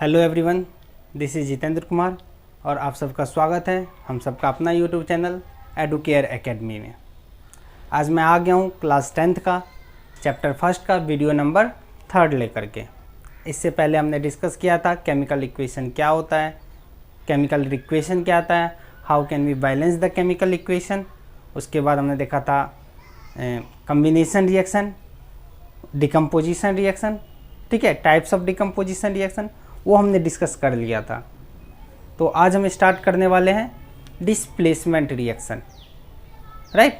Hello everyone, this is Jitendra Kumar और आप सबका स्वागत है हम सबका अपना यूट्यूब चैनल एडुकेयर एकेडमी में। आज मैं आ गया हूँ क्लास 10th का चैप्टर फर्स्ट का वीडियो नंबर 3 लेकर के। इससे पहले हमने डिस्कस किया था केमिकल इक्वेशन क्या होता है, केमिकल इक्वेशन क्या आता है, how can we balance the chemical equation. उसके बाद हमने देखा था कम्बिनेशन रिएक्शन, डिकम्पोजिशन रिएक्शन, ठीक है, टाइप्स ऑफ डिकम्पोजिशन रिएक्शन, वो हमने डिस्कस कर लिया था। तो आज हम स्टार्ट करने वाले हैं डिस्प्लेसमेंट रिएक्शन, राइट।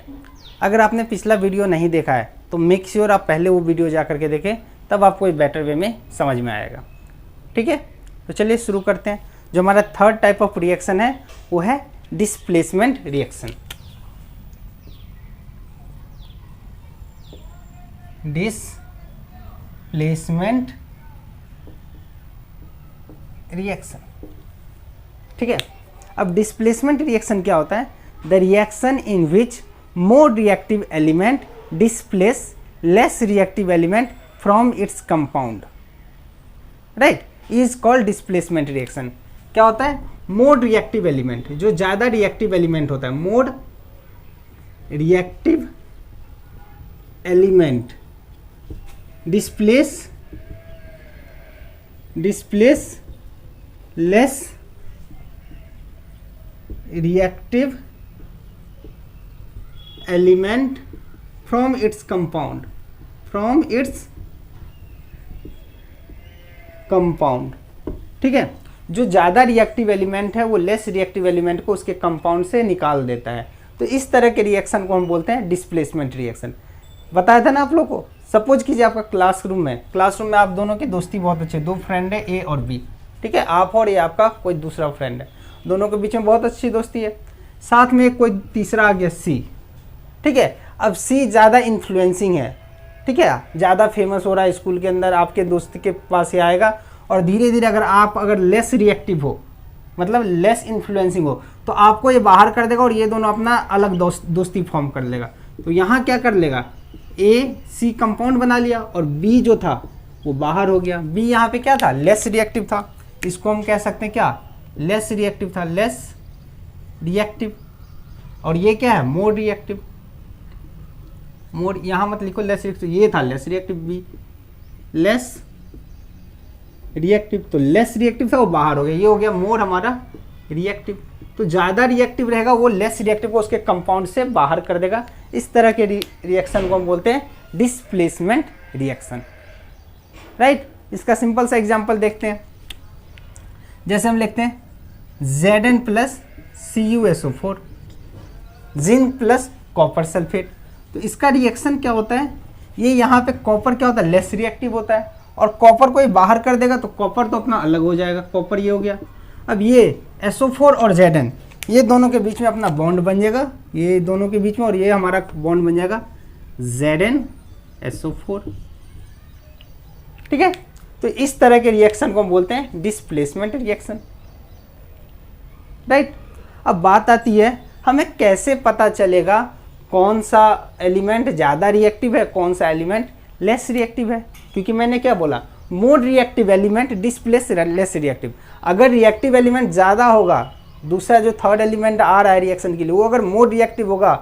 अगर आपने पिछला वीडियो नहीं देखा है तो मेक श्योर आप पहले वो वीडियो जा करके देखें, तब आपको एक बेटर वे में समझ में आएगा, ठीक है। तो चलिए शुरू करते हैं। जो हमारा थर्ड टाइप ऑफ रिएक्शन है वो है डिस्प्लेसमेंट रिएक्शन। डिस्प्लेसमेंट रिएक्शन, ठीक है। अब डिस्प्लेसमेंट रिएक्शन क्या होता है? The reaction in which more reactive element displace less reactive element from its compound, right, is called displacement reaction. क्या होता है? मोर रिएक्टिव एलिमेंट, जो ज़्यादा रिएक्टिव एलिमेंट होता है, more reactive element displace less reactive element from its compound, ठीक है। जो ज़्यादा रिएक्टिव एलिमेंट है वो लेस रिएक्टिव एलिमेंट को उसके कंपाउंड से निकाल देता है। तो इस तरह के रिएक्शन को हम बोलते हैं डिस्प्लेसमेंट रिएक्शन। बताया था ना आप लोग को। सपोज कीजिए आपका क्लासरूम में आप दोनों की दोस्ती बहुत अच्छी है, दो फ्रेंड है, ए और बी, ठीक है। आप और ये आपका कोई दूसरा फ्रेंड है, दोनों के बीच में बहुत अच्छी दोस्ती है। साथ में कोई तीसरा आ गया सी, ठीक है। अब सी ज़्यादा इन्फ्लुएंसिंग है, ठीक है, ज़्यादा फेमस हो रहा है स्कूल के अंदर, आपके दोस्त के पास ही आएगा। और धीरे धीरे अगर लेस रिएक्टिव हो, मतलब लेस इन्फ्लुएंसिंग हो, तो आपको ये बाहर कर देगा और ये दोनों अपना अलग दोस्ती फॉर्म कर लेगा। तो यहाँ क्या कर लेगा, ए सी कंपाउंड बना लिया और बी जो था वो बाहर हो गया। बी यहाँ पे क्या था? लेस रिएक्टिव था। इसको हम कह सकते हैं क्या? लेस रिएक्टिव था, लेस रिएक्टिव। और ये क्या है? More reactive. मोर यहाँ मत लिखो लेस रिएक्टिव, ये था less reactive, be less reactive. तो लेस रिएक्टिव था वो बाहर हो गया, ये हो गया मोर हमारा रिएक्टिव। तो ज़्यादा रिएक्टिव रहेगा वो लेस रिएक्टिव को उसके कंपाउंड से बाहर कर देगा। इस तरह के रिएक्शन को हम बोलते हैं डिस्प्लेसमेंट रिएक्शन, राइट। इसका सिंपल सा एग्जांपल देखते हैं। जैसे हम लिखते हैं Zn plus CuSO4, zinc plus copper sulphate. तो इसका रिएक्शन क्या होता है? ये यहाँ पे कॉपर क्या होता है? लेस रिएक्टिव होता है। और कॉपर को ये बाहर कर देगा तो कॉपर तो अपना अलग हो जाएगा, कॉपर ये हो गया। अब ये SO4 और Zn, ये दोनों के बीच में अपना बॉन्ड बन जाएगा, ये दोनों के बीच में, और ये हमारा बॉन्ड बन जाएगा ZnSO4, ठीक है। तो इस तरह के रिएक्शन को हम बोलते हैं डिस्प्लेसमेंट रिएक्शन, राइट। अब बात आती है हमें कैसे पता चलेगा कौन सा एलिमेंट ज़्यादा रिएक्टिव है, कौन सा एलिमेंट लेस रिएक्टिव है। क्योंकि मैंने क्या बोला, more reactive element displace less reactive. अगर रिएक्टिव एलिमेंट ज़्यादा होगा, दूसरा जो थर्ड एलिमेंट आ रहा है रिएक्शन के लिए, वो अगर मोर रिएक्टिव होगा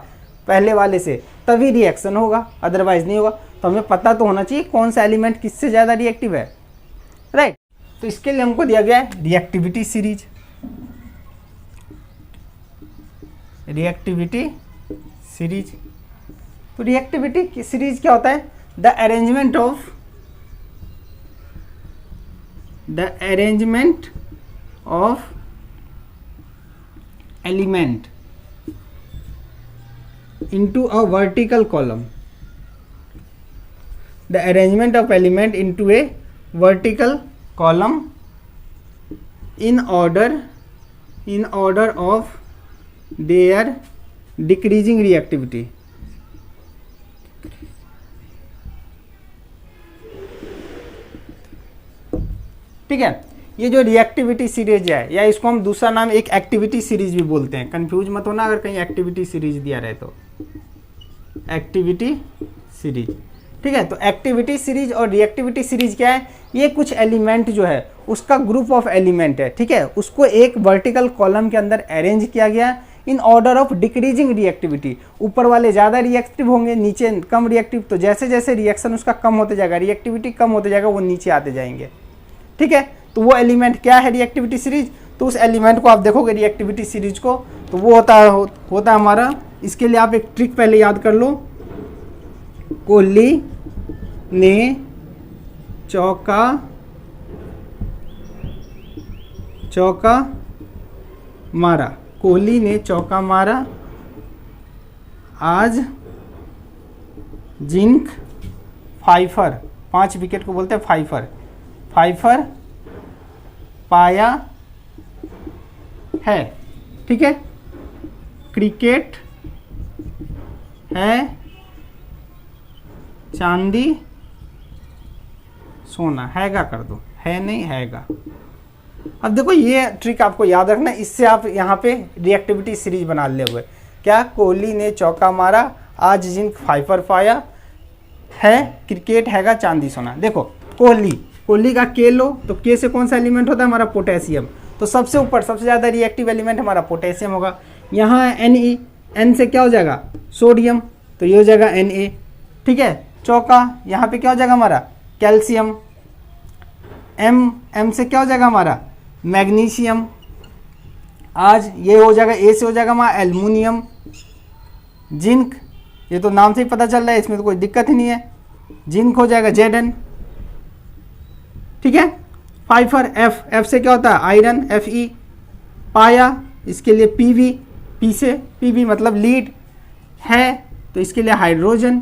पहले वाले से, तभी रिएक्शन होगा, अदरवाइज नहीं होगा। तो हमें पता तो होना चाहिए कौन सा एलिमेंट किससे ज़्यादा रिएक्टिव है, राइट। तो इसके लिए हमको दिया गया है रिएक्टिविटी सीरीज। तो रिएक्टिविटी सीरीज क्या होता है? The arrangement of element into a vertical column, the arrangement of element into a vertical column in order of their decreasing reactivity, ठीक है। ये जो रिएक्टिविटी सीरीज है, या इसको हम दूसरा नाम एक एक्टिविटी सीरीज भी बोलते हैं, कंफ्यूज मत होना अगर कहीं एक्टिविटी सीरीज दिया रहे तो। एक्टिविटी सीरीज, ठीक है। तो एक्टिविटी सीरीज और रिएक्टिविटी सीरीज क्या है? ये कुछ एलिमेंट जो है उसका ग्रुप ऑफ एलिमेंट है, ठीक है, उसको एक वर्टिकल कॉलम के अंदर अरेंज किया गया in order of decreasing reactivity. ऊपर वाले ज़्यादा रिएक्टिव होंगे, नीचे कम रिएक्टिव, तो जैसे जैसे रिएक्शन उसका कम होते जाएगा, रिएक्टिविटी कम होते जाएगा, वो नीचे आते जाएंगे, ठीक है। तो वो एलिमेंट क्या है रिएक्टिविटी सीरीज, तो उस एलिमेंट को आप देखोगे रिएक्टिविटी सीरीज को, तो वो होता है हमारा, इसके लिए आप एक ट्रिक पहले याद कर लो, कोहली ने चौका मारा, कोहली ने चौका मारा, आज जिंक फाइफर, 5 विकेट को बोलते हैं फाइफर पाया है, ठीक है। क्रिकेट है चांदी सोना, हैगा कर दो, है नहीं हैगा। अब देखो ये ट्रिक आपको याद रखना, इससे आप यहाँ पे रिएक्टिविटी सीरीज बना ले हुए। क्या, कोहली ने चौका मारा, आज जिंक फाइफर पाया है, क्रिकेट हैगा चांदी सोना। देखो कोहली का के लो, तो के से कौन सा एलिमेंट होता है हमारा, पोटेशियम, तो सबसे ऊपर सबसे ज़्यादा रिएक्टिव एलिमेंट हमारा पोटेशियम होगा। यहाँ है Ne, N से क्या हो जाएगा, सोडियम, तो ये हो जाएगा Na, ठीक है। चौका, यहाँ पे क्या हो जाएगा हमारा, कैल्शियम। M से क्या हो जाएगा हमारा, मैग्नीशियम। आज ये हो जाएगा, A से हो जाएगा हमारा एल्युमिनियम। जिंक, ये तो नाम से ही पता चल रहा है, इसमें तो कोई दिक्कत ही नहीं है, जिंक हो जाएगा Zn, ठीक है। फाइफर F से क्या होता है, आयरन, Fe। पाया, इसके लिए Pv, P से Pv मतलब लीड है, तो इसके लिए हाइड्रोजन।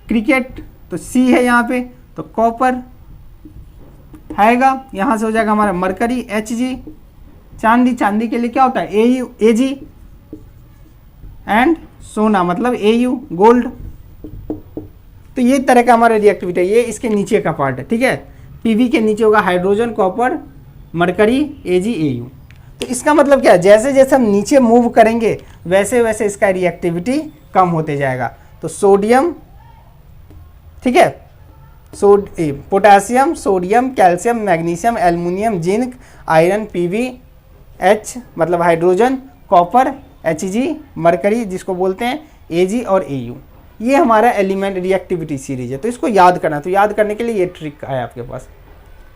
क्रिकेट, तो C है यहाँ पे, तो कॉपर आएगा, यहाँ से हो जाएगा हमारा मरकरी, Hg। चांदी के लिए क्या होता है, Ag एंड सोना मतलब Au, गोल्ड। तो ये तरह का हमारा रिएक्टिविटी है, ये इसके नीचे का पार्ट है, ठीक है। पीवी के नीचे होगा hydrogen, copper, mercury, Ag, Au। तो इसका मतलब क्या है, जैसे जैसे हम नीचे मूव करेंगे वैसे वैसे इसका रिएक्टिविटी कम होते जाएगा। तो सोडियम, ठीक है, potassium, sodium, calcium, magnesium, aluminium, zinc, iron, Pv, H मतलब हाइड्रोजन, कॉपर, Hg, मरकरी जिसको बोलते हैं Ag और Au। ये हमारा एलिमेंट रिएक्टिविटी सीरीज है, तो इसको याद करना, तो याद करने के लिए ये ट्रिक है आपके पास,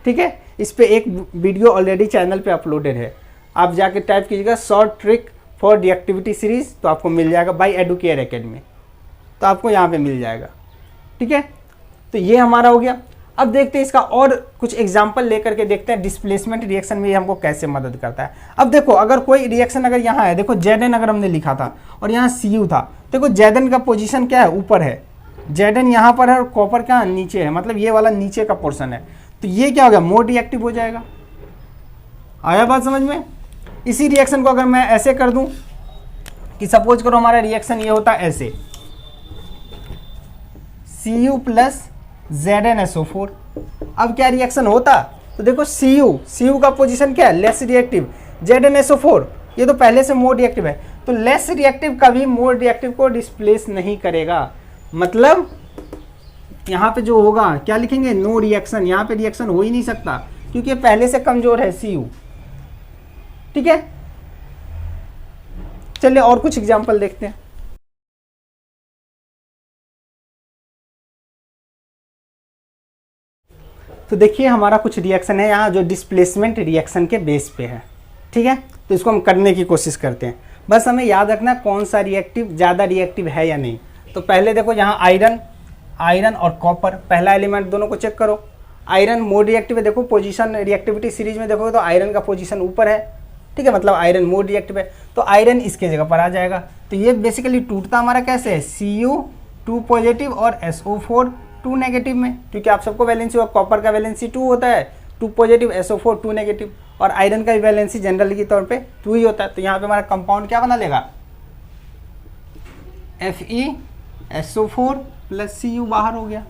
ठीक है। इस पे एक वीडियो ऑलरेडी चैनल पे अपलोडेड है, आप जाके टाइप कीजिएगा short trick for reactivity series, तो आपको मिल जाएगा बाय एडुकेयर एकेडमी, तो आपको यहाँ पे मिल जाएगा, ठीक है। तो ये हमारा हो गया। अब देखते हैं इसका और कुछ एग्जाम्पल लेकर के देखते हैं डिस्प्लेसमेंट रिएक्शन में ये हमको कैसे मदद करता है। अब देखो अगर कोई रिएक्शन अगर यहाँ है, देखो Zn अगर हमने लिखा था और यहाँ Cu था, देखो Zn का पोजीशन क्या है, ऊपर है, Zn यहाँ पर है और कॉपर क्या नीचे है, मतलब ये वाला नीचे का पोर्शन है, तो ये क्या हो गया, मोर रिएक्टिव हो जाएगा। आया बात समझ में। इसी रिएक्शन को अगर मैं ऐसे कर दूं कि सपोज करो हमारा रिएक्शन ये होता है ऐसे, Cu प्लस ZnSO4। अब क्या रिएक्शन होता, तो देखो Cu का पोजीशन क्या है, लेस रिएक्टिव, ZnSO4 ये तो पहले से मोर रिएक्टिव है, तो लेस रिएक्टिव कभी मोर रिएक्टिव को डिस्प्लेस नहीं करेगा, मतलब यहाँ पे जो होगा क्या लिखेंगे, नो रिएक्शन, यहाँ पे रिएक्शन हो ही नहीं सकता क्योंकि ये पहले से कमजोर है Cu, ठीक है। चलिए और कुछ एग्जांपल देखते हैं। तो देखिए हमारा कुछ रिएक्शन है यहाँ जो डिस्प्लेसमेंट रिएक्शन के बेस पे है, ठीक है। तो इसको हम करने की कोशिश करते हैं, बस हमें याद रखना कौन सा रिएक्टिव ज़्यादा रिएक्टिव है या नहीं। तो पहले देखो यहाँ आयरन और कॉपर, पहला एलिमेंट दोनों को चेक करो। आयरन मोर रिएक्टिव है, देखो पोजीशन रिएक्टिविटी सीरीज में देखोगे तो आयरन का पोजीशन ऊपर है, ठीक है, मतलब आयरन मोर रिएक्टिव है, तो आयरन इसके जगह पर आ जाएगा। तो ये बेसिकली टूटता हमारा कैसे है, Cu 2 पॉजिटिव और SO4 2 नेगेटिव में, क्योंकि आप सबको वैलेंसी हुआ, कॉपर का वैलेंसी 2 होता है, 2 पॉजिटिव, SO4 2 नेगेटिव, और आयरन का वैलेंसी जनरल के तौर पे 2 ही होता है। तो यहाँ पे हमारा कंपाउंड क्या बना लेगा, FeSO4 प्लस Cu बाहर हो गया,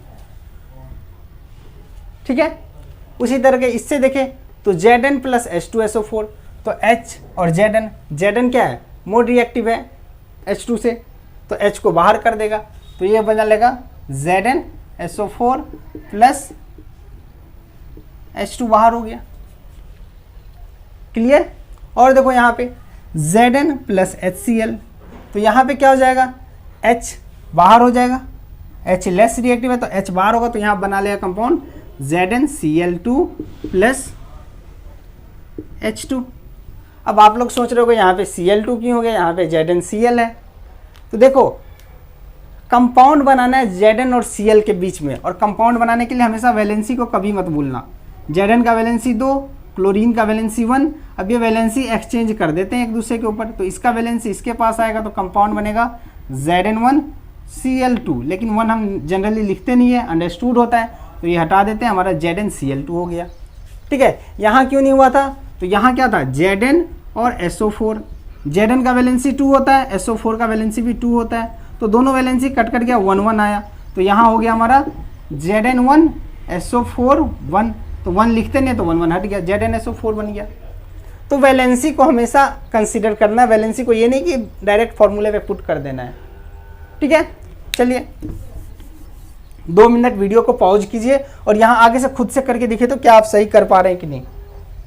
ठीक है। उसी तरह के इससे देखें तो Zn प्लस H2SO4, तो H और Zn क्या है, मोर रिएक्टिव है H2 से, तो H को बाहर कर देगा, तो ये बना लेगा ZnSO4 प्लस H2 बाहर हो गया। क्लियर। और देखो यहाँ पे Zn प्लस HCl, तो यहाँ पे क्या हो जाएगा, H बाहर हो जाएगा, H लेस रिएक्टिव है तो H बाहर होगा, तो यहाँ बना लेगा कंपाउंड ZnCl2 प्लस H2। अब आप लोग सोच रहे होगे यहाँ पे Cl2 क्यों हो गया, यहाँ पे ZnCl है। तो देखो कंपाउंड बनाना है Zn और Cl के बीच में, और कंपाउंड बनाने के लिए हमेशा वैलेंसी को कभी मत भूलना। Zn का वैलेंसी 2, क्लोरीन का वैलेंसी 1। अब ये वैलेंसी एक्सचेंज कर देते हैं एक दूसरे के ऊपर, तो इसका वैलेंसी इसके पास आएगा, तो कंपाउंड बनेगा Zn1Cl2, लेकिन 1 हम जनरली लिखते नहीं है, अंडरस्टूड होता है, तो ये हटा देते हैं, हमारा ZnCl2 हो गया। ठीक है, यहाँ क्यों नहीं हुआ था, तो यहाँ क्या था, Zn और SO4। Zn का वैलेंसी 2 होता है, SO4 का वैलेंसी भी 2 होता है, तो दोनों वैलेंसी कट कट गया, 1 1 आया, तो यहाँ हो गया हमारा Zn1 SO4 1, तो 1 लिखते नहीं तो 1 1 हट गया, ZnSO4 बन गया। तो वैलेंसी को हमेशा कंसीडर करना है, वैलेंसी को ये नहीं कि डायरेक्ट फॉर्मूले पे पुट कर देना है। ठीक है, चलिए 2 मिनट वीडियो को पॉज कीजिए और यहाँ आगे से खुद से करके देखिए तो क्या आप सही कर पा रहे हैं कि नहीं।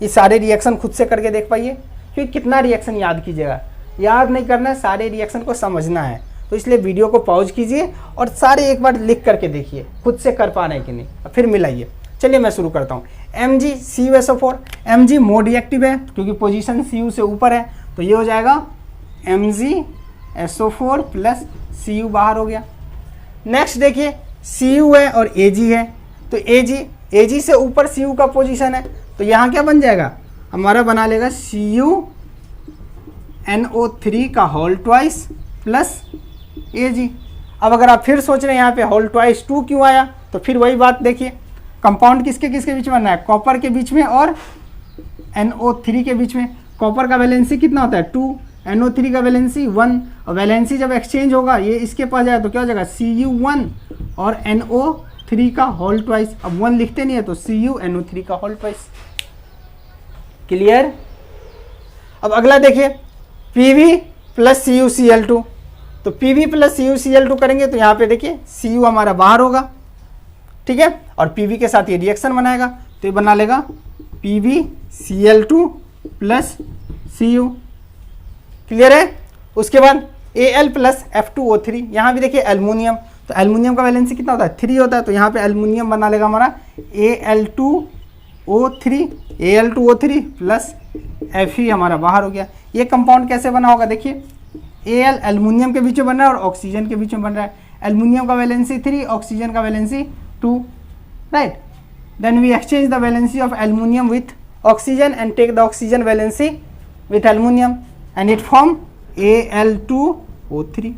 ये सारे रिएक्शन खुद से करके देख पाइए, क्योंकि कितना रिएक्शन याद कीजिएगा, याद नहीं करना है, सारे रिएक्शन को समझना है। तो इसलिए वीडियो को पॉज कीजिए और सारे एक बार लिख करके देखिए खुद से कर पा रहे हैं कि नहीं, और फिर मिलाइए। चलिए मैं शुरू करता हूँ। MgCuSO4, Mg मोड रिएक्टिव है क्योंकि पोजीशन Cu से ऊपर है, तो ये हो जाएगा MgSO4 प्लस Cu बाहर हो गया। नेक्स्ट देखिए Cu है और Ag है, तो Ag से ऊपर Cu का पोजीशन है, तो यहाँ क्या बन जाएगा, हमारा बना लेगा CuNO3 का होल ट्वाइस प्लस Ag। अब अगर आप फिर सोच रहे हैं यहाँ पे होल ट्वाइस 2 क्यों आया, तो फिर वही बात देखिए, कंपाउंड किसके किसके बीच में बनना है, कॉपर के बीच में और NO3 के बीच में। कॉपर का वैलेंसी कितना होता है 2, NO3 का वैलेंसी 1, और वैलेंसी जब एक्सचेंज होगा ये इसके पास जाएगा तो क्या हो जाएगा Cu1 और NO3 का होल ट्वाइस। अब 1 लिखते नहीं है तो CuNO3 का होल ट्वाइस। क्लियर। अब अगला देखिए Pv प्लस CuCl2, तो Pv प्लस CuCl2 करेंगे तो यहाँ पे देखिए Cu हमारा बाहर होगा, ठीक है, और Pv के साथ ये रिएक्शन बनाएगा, तो ये बना लेगा PbCl2 प्लस Cu। क्लियर है। उसके बाद Al प्लस F2O3, यहाँ भी देखिए एल्युमिनियम, तो एल्युमिनियम का वैलेंसी कितना होता है 3 होता है, तो यहाँ पे एल्युमिनियम बना लेगा हमारा Al2O3 प्लस Fe हमारा बाहर हो गया। ये कंपाउंड कैसे बना होगा देखिए, Al एल्युमिनियम के बीच में बन रहा है और ऑक्सीजन के बीच में बन रहा है। एल्युमिनियम का वैलेंसी 3, ऑक्सीजन का valency 2, right. Then we exchange the valency of aluminium with oxygen and take the oxygen valency with aluminium and it form Al2O3।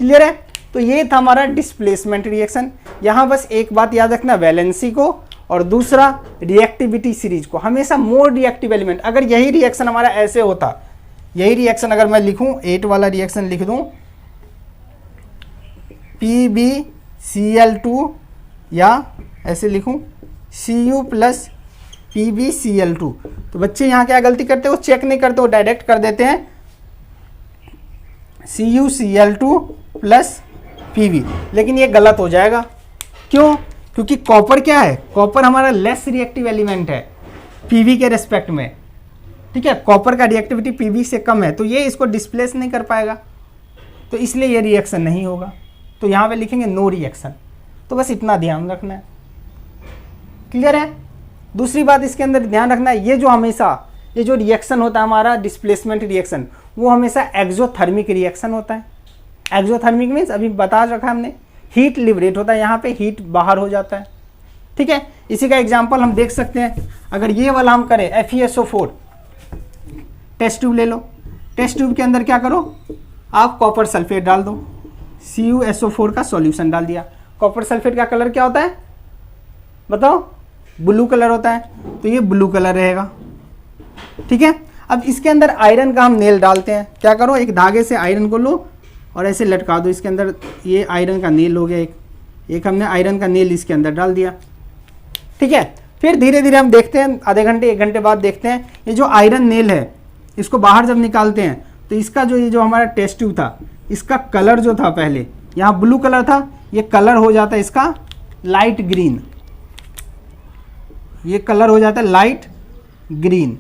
Clear है। तो ये था हमारा डिस्प्लेसमेंट रिएक्शन। यहाँ बस एक बात याद रखना, वैलेंसी को और दूसरा रिएक्टिविटी सीरीज को, हमेशा मोर रिएक्टिव एलिमेंट। अगर यही रिएक्शन हमारा ऐसे होता, यही रिएक्शन अगर मैं लिखूं 8 वाला रिएक्शन लिख दूं PbCl2 या ऐसे लिखूं Cu प्लस PbCl2, तो बच्चे यहाँ क्या गलती करते हो, चेक नहीं करते हो, डायरेक्ट कर देते हैं CuCl2 प्लस Pb, लेकिन ये गलत हो जाएगा। क्यों? क्योंकि कॉपर क्या है, कॉपर हमारा लेस रिएक्टिव एलिमेंट है Pb के रेस्पेक्ट में, ठीक है, कॉपर का रिएक्टिविटी Pb से कम है, तो ये इसको डिस्प्लेस नहीं कर पाएगा, तो इसलिए ये रिएक्शन नहीं होगा। तो यहाँ पे लिखेंगे नो रिएक्शन। तो बस इतना ध्यान रखना है। क्लियर है। दूसरी बात इसके अंदर ध्यान रखना है, ये जो हमेशा ये जो रिएक्शन होता है हमारा डिस्प्लेसमेंट रिएक्शन, वो हमेशा एक्सोथर्मिक रिएक्शन होता है। एक्सोथर्मिक मीन्स अभी बता रखा हमने, हीट लिबरेट होता है, यहाँ पे हीट बाहर हो जाता है, ठीक है। इसी का एग्जाम्पल हम देख सकते हैं, अगर ये वाला हम करें FeSO4, टेस्ट ट्यूब ले लो, टेस्ट ट्यूब के अंदर क्या करो आप कॉपर सल्फेट डाल दो, CuSO4 का सॉल्यूशन डाल दिया। कॉपर सल्फेट का कलर क्या होता है बताओ, ब्लू कलर होता है, तो ये ब्लू कलर रहेगा, ठीक है। अब इसके अंदर आयरन का हम नेल डालते हैं, क्या करो एक धागे से आयरन को लो और ऐसे लटका दो इसके अंदर, ये आयरन का नेल हो गया, एक हमने आयरन का नेल इसके अंदर डाल दिया, ठीक है। फिर धीरे धीरे हम देखते हैं, आधे घंटे 1 घंटे बाद देखते हैं, ये जो आयरन नेल है इसको बाहर जब निकालते हैं तो इसका जो ये जो हमारा टेस्ट ट्यूब था, इसका कलर जो था पहले यहाँ ब्लू कलर था, ये कलर हो जाता है इसका लाइट ग्रीन, ये कलर हो जाता है लाइट ग्रीन।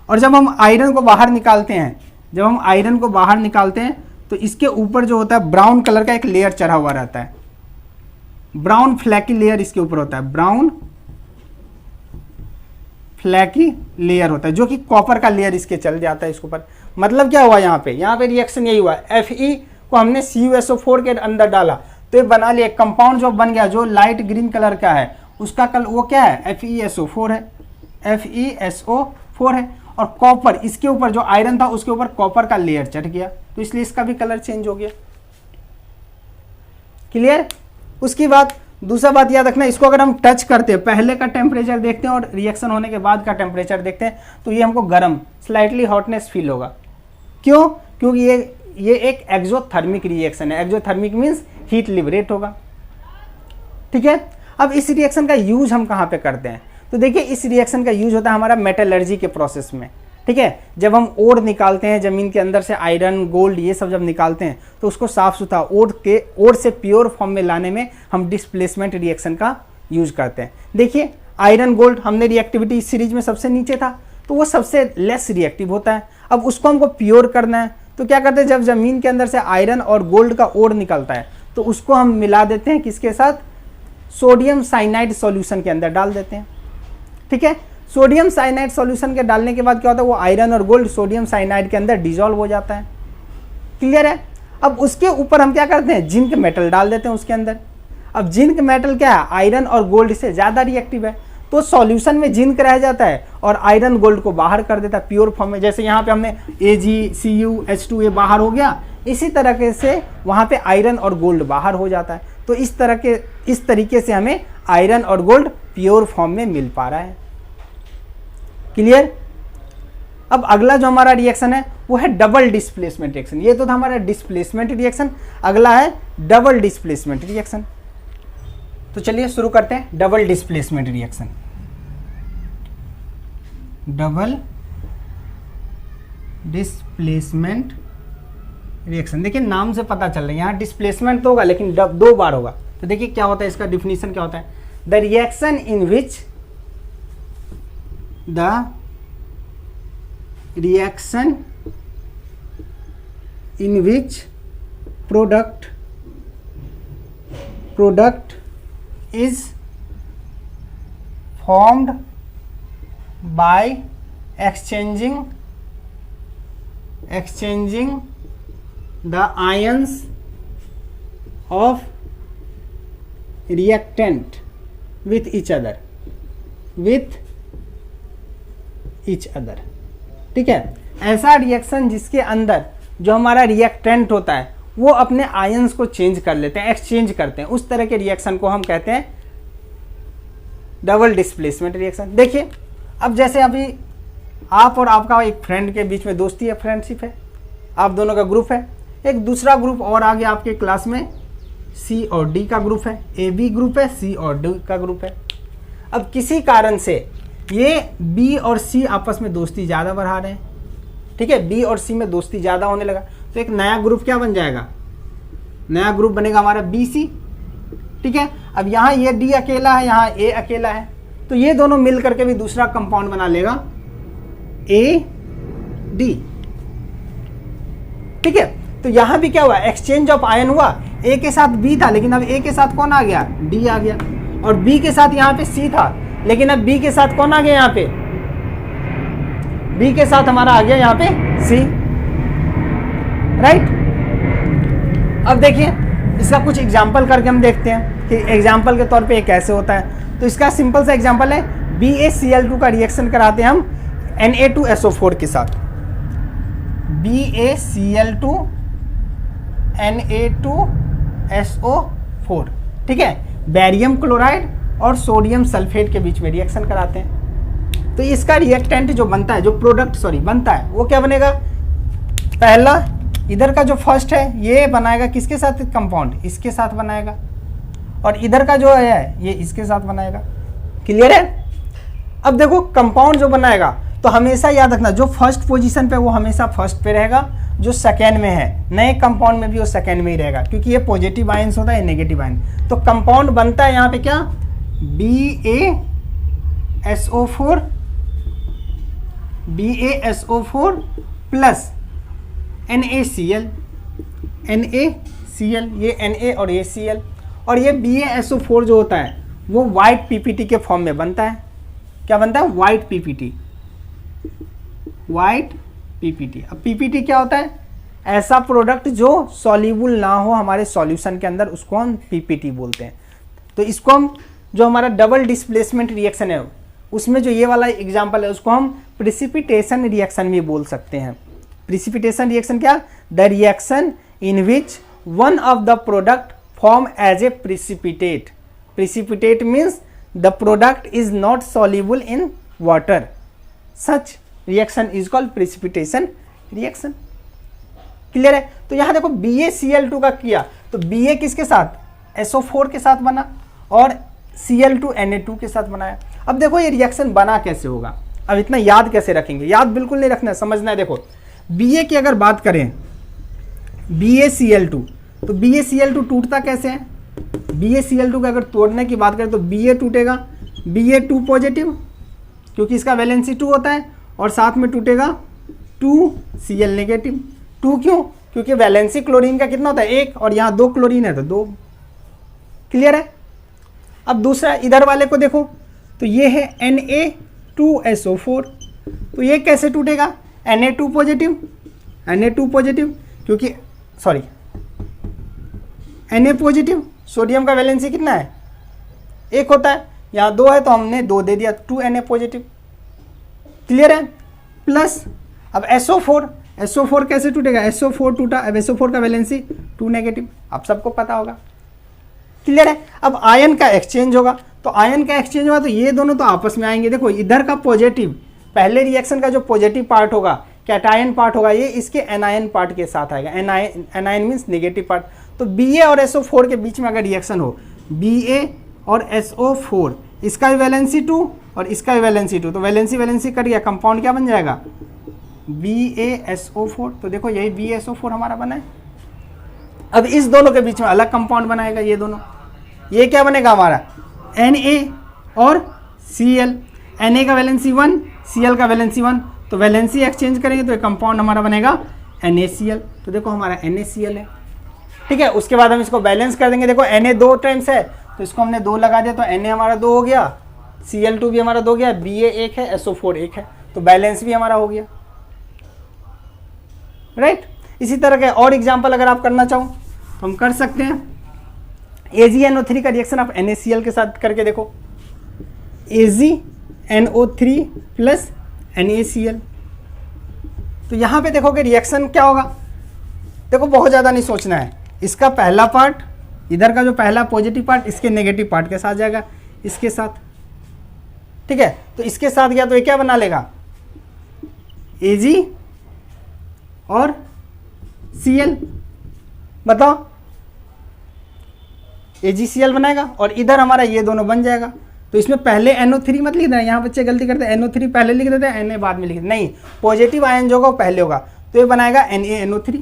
और जब हम आयरन को बाहर निकालते हैं, तो इसके ऊपर जो होता है ब्राउन कलर का एक लेयर चढ़ा हुआ रहता है, ब्राउन फ्लैकी लेयर इसके ऊपर होता है, ब्राउन फ्लैकी लेयर होता है, जो कि कॉपर का लेयर इसके चल जाता है इसके ऊपर। मतलब क्या हुआ यहाँ पे रिएक्शन यही हुआ, Fe को हमने CuSO4 के अंदर डाला तो ये बना लिया कंपाउंड जो बन गया, जो लाइट ग्रीन कलर का है उसका कलर वो क्या है, FeSO4 है, FeSO4 है। और कॉपर, इसके ऊपर जो आयरन था उसके ऊपर कॉपर का लेयर चढ़ गया, तो इसलिए इसका भी कलर चेंज हो गया। क्लियर। उसकी बात, दूसरा बात याद रखना, इसको अगर हम टच करते हैं, पहले का टेम्परेचर देखते हैं और रिएक्शन होने के बाद का टेम्परेचर देखते हैं, तो ये हमको गर्म, स्लाइटली हॉटनेस फील होगा। क्यों? क्योंकि ये एक एक्सोथर्मिक रिएक्शन है। एक्सोथर्मिक मीन्स हीट लिबरेट होगा। ठीक है। अब इस रिएक्शन का यूज हम कहाँ पे करते हैं? तो देखिए, इस रिएक्शन का यूज होता है हमारा मेटलर्जी के प्रोसेस में। ठीक है। जब हम ओर निकालते हैं जमीन के अंदर से, आयरन गोल्ड ये सब जब निकालते हैं, तो उसको साफ सुथरा ओर से प्योर फॉर्म में लाने में हम डिस्प्लेसमेंट रिएक्शन का यूज करते हैं। देखिए, आयरन गोल्ड हमने रिएक्टिविटी इस सीरीज में सबसे नीचे था, तो वो सबसे लेस रिएक्टिव होता है। अब उसको हमको प्योर करना है, तो क्या करते हैं, जब जमीन के अंदर से आयरन और गोल्ड का ओर निकलता है, तो उसको हम मिला देते हैं किसके साथ, सोडियम साइनाइड सॉल्यूशन के अंदर डाल देते हैं। ठीक है। सोडियम साइनाइड सॉल्यूशन के डालने के बाद क्या होता है, वो आयरन और गोल्ड सोडियम साइनाइड के अंदर डिसॉल्व हो जाता है। क्लियर है। अब उसके ऊपर हम क्या करते हैं, जिंक मेटल डाल देते हैं उसके अंदर। अब जिंक मेटल क्या है, आयरन और गोल्ड से ज़्यादा रिएक्टिव है, तो सॉल्यूशन में जिंक रह जाता है और आयरन गोल्ड को बाहर कर देता है प्योर फॉर्म में। जैसे यहाँ पे हमने AgCuH2 ये बाहर हो गया, इसी तरह से वहाँ पे आयरन और गोल्ड बाहर हो जाता है। तो इस तरीके से हमें आयरन और गोल्ड प्योर फॉर्म में मिल पा रहा है। क्लियर। अब अगला जो हमारा रिएक्शन है वो है डबल डिस्प्लेसमेंट रिएक्शन। ये तो था हमारा डिस्प्लेसमेंट रिएक्शन, अगला है डबल डिस्प्लेसमेंट रिएक्शन। तो चलिए शुरू करते हैं double displacement reaction. Double displacement reaction, देखिए नाम से पता चल रहा है यहाँ डिस्प्लेसमेंट तो होगा लेकिन 2 बार होगा। तो देखिए क्या होता है, इसका डिफिनीशन क्या होता है, the reaction in which product is formed by exchanging the ions of reactant with each other ठीक है। ऐसा रिएक्शन जिसके अंदर जो हमारा रिएक्टेंट होता है वो अपने आयंस को चेंज कर लेते हैं, एक्सचेंज करते हैं, उस तरह के रिएक्शन को हम कहते हैं डबल डिस्प्लेसमेंट रिएक्शन। देखिए, अब जैसे अभी आप और आपका एक फ्रेंड के बीच में दोस्ती है, फ्रेंडशिप है, आप दोनों का ग्रुप है, एक दूसरा ग्रुप और आगे आपके क्लास में C और D का ग्रुप है, AB ग्रुप है, C और D का ग्रुप है। अब किसी कारण से ये B और C आपस में दोस्ती ज़्यादा बढ़ा रहे हैं। ठीक है, B और C में दोस्ती ज़्यादा होने लगा, तो एक नया ग्रुप क्या बन जाएगा, नया ग्रुप बनेगा हमारा BC। ठीक है। अब यहाँ ये D अकेला है, यहाँ A अकेला है, तो ये दोनों मिल करके भी दूसरा कंपाउंड बना लेगा AD। ठीक है। तो यहाँ भी क्या हुआ, एक्सचेंज ऑफ आयन हुआ, A के साथ B था लेकिन अब A के साथ कौन आ गया, D आ गया, और B के साथ यहाँ पे C था लेकिन अब B के साथ कौन आ गया, यहाँ पे B के साथ हमारा आ गया यहाँ पे C। राइट। अब देखिए इसका कुछ एग्जाम्पल करके हम देखते हैं कि एग्जाम्पल के तौर पे ये कैसे होता है। तो इसका सिंपल सा एग्जाम्पल है, BaCl2 का रिएक्शन कराते हैं हम Na2SO4 के साथ, BaCl2 Na2SO4। ठीक है, बैरियम क्लोराइड और सोडियम सल्फेट के बीच में रिएक्शन कराते हैं। तो इसका रिएक्टेंट जो बनता है, जो प्रोडक्ट बनता है, वो क्या बनेगा, पहला इधर का जो फर्स्ट है ये बनाएगा किसके साथ, कंपाउंड इसके साथ बनाएगा, और इधर का जो है ये इसके साथ बनाएगा। क्लियर है। अब देखो कंपाउंड जो बनाएगा तो हमेशा याद रखना, जो फर्स्ट पोजीशन पे वो हमेशा फर्स्ट पे रहेगा, जो सेकेंड में है नए कंपाउंड में भी वो सेकेंड में ही रहेगा, क्योंकि ये पॉजिटिव आयंस होता है, नेगेटिव आयन। तो कंपाउंड बनता है यहाँ पे क्या, SO4 BaSO4 प्लस NaCl, ये Na और ये Cl, और ये BaSO4 जो होता है वो वाइट PPT के फॉर्म में बनता है। क्या बनता है? White PPT। अब PPT क्या होता है? ऐसा प्रोडक्ट जो सॉल्यूबल ना हो हमारे सॉल्यूशन के अंदर, उसको हम PPT बोलते हैं। तो इसको हम, जो हमारा डबल डिस्प्लेसमेंट रिएक्शन है उसमें जो ये वाला एग्जांपल है उसको हम प्रिसिपिटेशन रिएक्शन भी बोल सकते हैं। प्रिसिपिटेशन रिएक्शन क्या? The reaction in which one of the product form as a precipitate. Precipitate means the product is not soluble in water, such reaction is called precipitation reaction. Clear है? तो यहाँ देखो BaCl2 का किया तो Ba किसके साथ? SO4 के साथ बना, और Cl2 Na2 के साथ बनाया। अब देखो ये रिएक्शन बना कैसे होगा, अब इतना याद कैसे रखेंगे? याद बिल्कुल नहीं रखना है, समझना है। देखो Ba की अगर बात करें, BaCl2, तो BaCl2 टूटता कैसे है? BaCl2 का अगर तोड़ने की बात करें तो Ba टूटेगा, Ba2 पॉजिटिव क्योंकि इसका वैलेंसी 2 होता है, और साथ में टूटेगा 2Cl नेगेटिव। 2 क्यों? क्योंकि वैलेंसी क्लोरीन का कितना होता है? 1, और यहाँ 2 क्लोरीन है तो 2। क्लियर है? अब दूसरा इधर वाले को देखो, तो ये है Na2SO4, तो ये कैसे टूटेगा? Na2 पॉजिटिव क्योंकि सॉरी Na पॉजिटिव, सोडियम का वैलेंसी कितना है? 1 होता है, यहाँ 2 है तो हमने 2 दे दिया, 2Na पॉजिटिव। क्लियर है? प्लस अब SO4 कैसे टूटेगा? SO4 टूटा, अब SO4 का वैलेंसी 2 नेगेटिव, आप सबको पता होगा। क्लियर है? अब आयन का एक्सचेंज होगा, तो आयन का एक्सचेंज होगा तो ये दोनों तो आपस में आएंगे। देखो इधर का पॉजिटिव, पहले रिएक्शन का जो पॉजिटिव पार्ट होगा, कैटायन पार्ट होगा, ये इसके एनायन पार्ट के साथ आएगा। Anion means negative part. तो Ba और SO4 के बीच में अगर रिएक्शन हो, Ba और SO4, इसका भी वैलेंसी 2 और इसका भी वैलेंसी 2, तो वैलेंसी कट गया, कंपाउंड क्या बन जाएगा? BaSO4। तो देखो यही BaSO4 हमारा बना है। अब इस दोनों के बीच में अलग कंपाउंड बनाएगा ये दोनों, ये क्या बनेगा हमारा? Na और Cl। Na का वैलेंसी 1, Cl का वैलेंसी 1, तो वैलेंसी एक्सचेंज करेंगे तो ये कंपाउंड हमारा बनेगा NaCl। तो देखो हमारा NaCl है। ठीक है, उसके बाद हम इसको बैलेंस कर देंगे। देखो Na 2 टाइम्स है तो इसको हमने 2 लगा दिया, तो Na हमारा 2 हो गया, Cl2 भी हमारा 2 हो गया, Ba 1 है, SO4 1 है, तो बैलेंस भी हमारा हो गया। राइट? इसी तरह के और एग्जाम्पल अगर आप करना चाहो तो हम कर सकते हैं। AgNO3 का रिएक्शन आप NaCl के साथ करके देखो, AgNO3 प्लस NaCl। तो यहाँ पे देखोगे रिएक्शन क्या होगा? देखो बहुत ज़्यादा नहीं सोचना है, इसका पहला पार्ट, इधर का जो पहला पॉजिटिव पार्ट इसके नेगेटिव पार्ट के साथ जाएगा, इसके साथ। ठीक है, तो इसके साथ गया तो ये क्या बना लेगा? Ag और Cl। बताओ, AgCl बनाएगा और इधर हमारा ये दोनों बन जाएगा। तो इसमें पहले NO3 मत लिख देना, यहाँ बच्चे गलती करते हैं, NO3 पहले लिख देते हैं, Na बाद में लिख देते, नहीं, पॉजिटिव आयन जो होगा पहले होगा, तो ये बनाएगा NaNO3,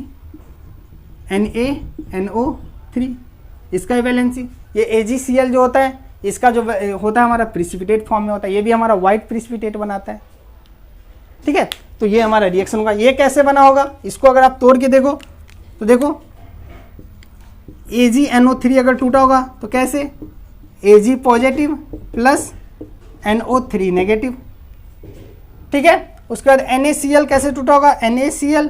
NaNO3, इसका वैलेंसी। ये AgCl जो होता है, इसका जो होता है हमारा प्रिसिपिटेट फॉर्म में होता है, ये भी हमारा वाइट प्रिसिपिटेट बनाता है। ठीक है, तो ये हमारा रिएक्शन होगा। ये कैसे बना होगा? इसको अगर आप तोड़ के देखो तो देखो AgNO3 अगर टूटा होगा तो कैसे? Ag positive plus NO3 negative. ठीक है, उसके बाद NaCl कैसे टूटा होगा? NaCl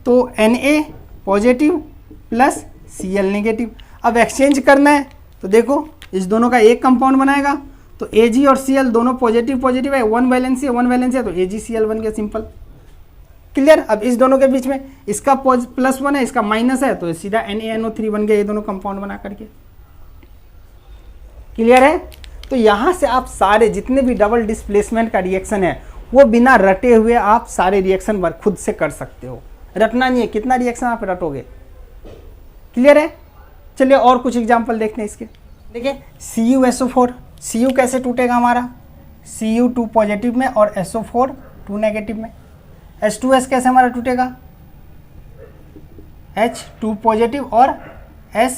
तो Na positive plus Cl negative. अब एक्सचेंज करना है तो देखो इस दोनों का एक कंपाउंड बनाएगा, तो Ag और Cl दोनों पॉजिटिव है, 1 वैलेंसी है, तो AgCl बन गया, सिंपल। क्लियर? अब इस दोनों के बीच में इसका +1 है, इसका माइनस है, तो सीधा NaNO3 बन गया, ये दोनों कंपाउंड बना करके। क्लियर है? तो यहाँ से आप सारे जितने भी डबल डिस्प्लेसमेंट का रिएक्शन है वो बिना रटे हुए आप सारे रिएक्शन वर्क खुद से कर सकते हो। रटना नहीं है, कितना रिएक्शन आप रटोगे। क्लियर है? चलिए और कुछ एग्जाम्पल देखते हैं इसके। देखिए CuSO4, Cu कैसे टूटेगा हमारा? Cu 2 पॉजिटिव में और SO4 2 नेगेटिव में। H2S कैसे हमारा टूटेगा? H 2 पॉजिटिव और S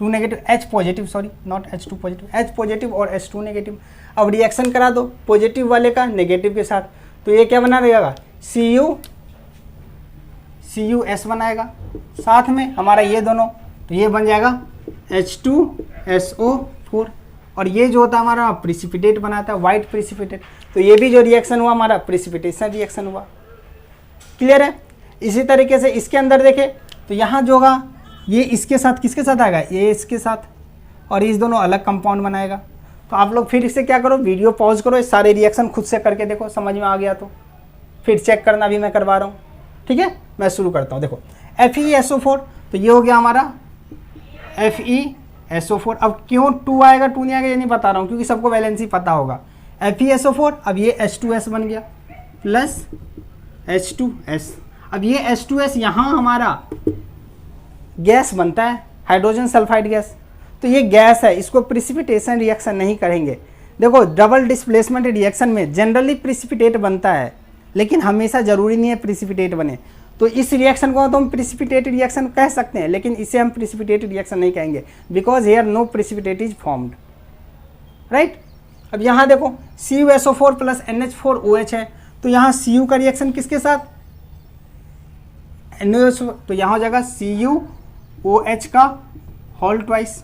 2 negative, H positive, sorry not H2 positive, H positive और H2 नेगेटिव। अब रिएक्शन करा दो पॉजिटिव वाले का नेगेटिव के साथ, तो ये क्या बना रहेगा, CuS बनाएगा, साथ में हमारा ये दोनों, तो ये बन जाएगा H2SO4, और ये जो होता है हमारा प्रिसिपिटेट बनाता है, वाइट प्रिसिपिटेट। तो ये भी जो रिएक्शन हुआ हमारा प्रिसिपिटेशन रिएक्शन हुआ। क्लियर है। इसी तरीके से इसके अंदर देखें तो यहाँ जो होगा ये इसके साथ किसके साथ आएगा, ये इसके साथ, और इस दोनों अलग कंपाउंड बनाएगा। तो आप लोग फिर से क्या करो, वीडियो पॉज करो, ये सारे रिएक्शन खुद से करके देखो, समझ में आ गया तो फिर चेक करना भी मैं करवा रहा हूँ। ठीक है, मैं शुरू करता हूँ। देखो FeSO4, तो ये हो गया हमारा FeSO4। अब क्यों 2 आएगा 2 नहीं आएगा ये नहीं बता रहा हूँ, क्योंकि सबको वैलेंसी पता होगा। FeSO4, अब ये H2S बन गया प्लस H2S। अब ये H2S यहाँ हमारा गैस बनता है, हाइड्रोजन सल्फाइड गैस। तो ये गैस है, इसको प्रिसिपिटेशन रिएक्शन नहीं करेंगे। देखो डबल डिस्प्लेसमेंट रिएक्शन में जनरली प्रिसिपिटेट बनता है, लेकिन हमेशा ज़रूरी नहीं है प्रिसिपिटेट बने। तो इस रिएक्शन को तो हम प्रिसिपिटेट रिएक्शन कह सकते हैं, लेकिन इसे हम प्रिसिपिटेट रिएक्शन नहीं कहेंगे, because here no precipitate is formed, right. अब यहाँ देखो CuSO4 प्लस NH4OH है, तो यहाँ Cu का रिएक्शन किसके साथ, NH, तो यहाँ हो जाएगा CuOH का होल ट्वाइस।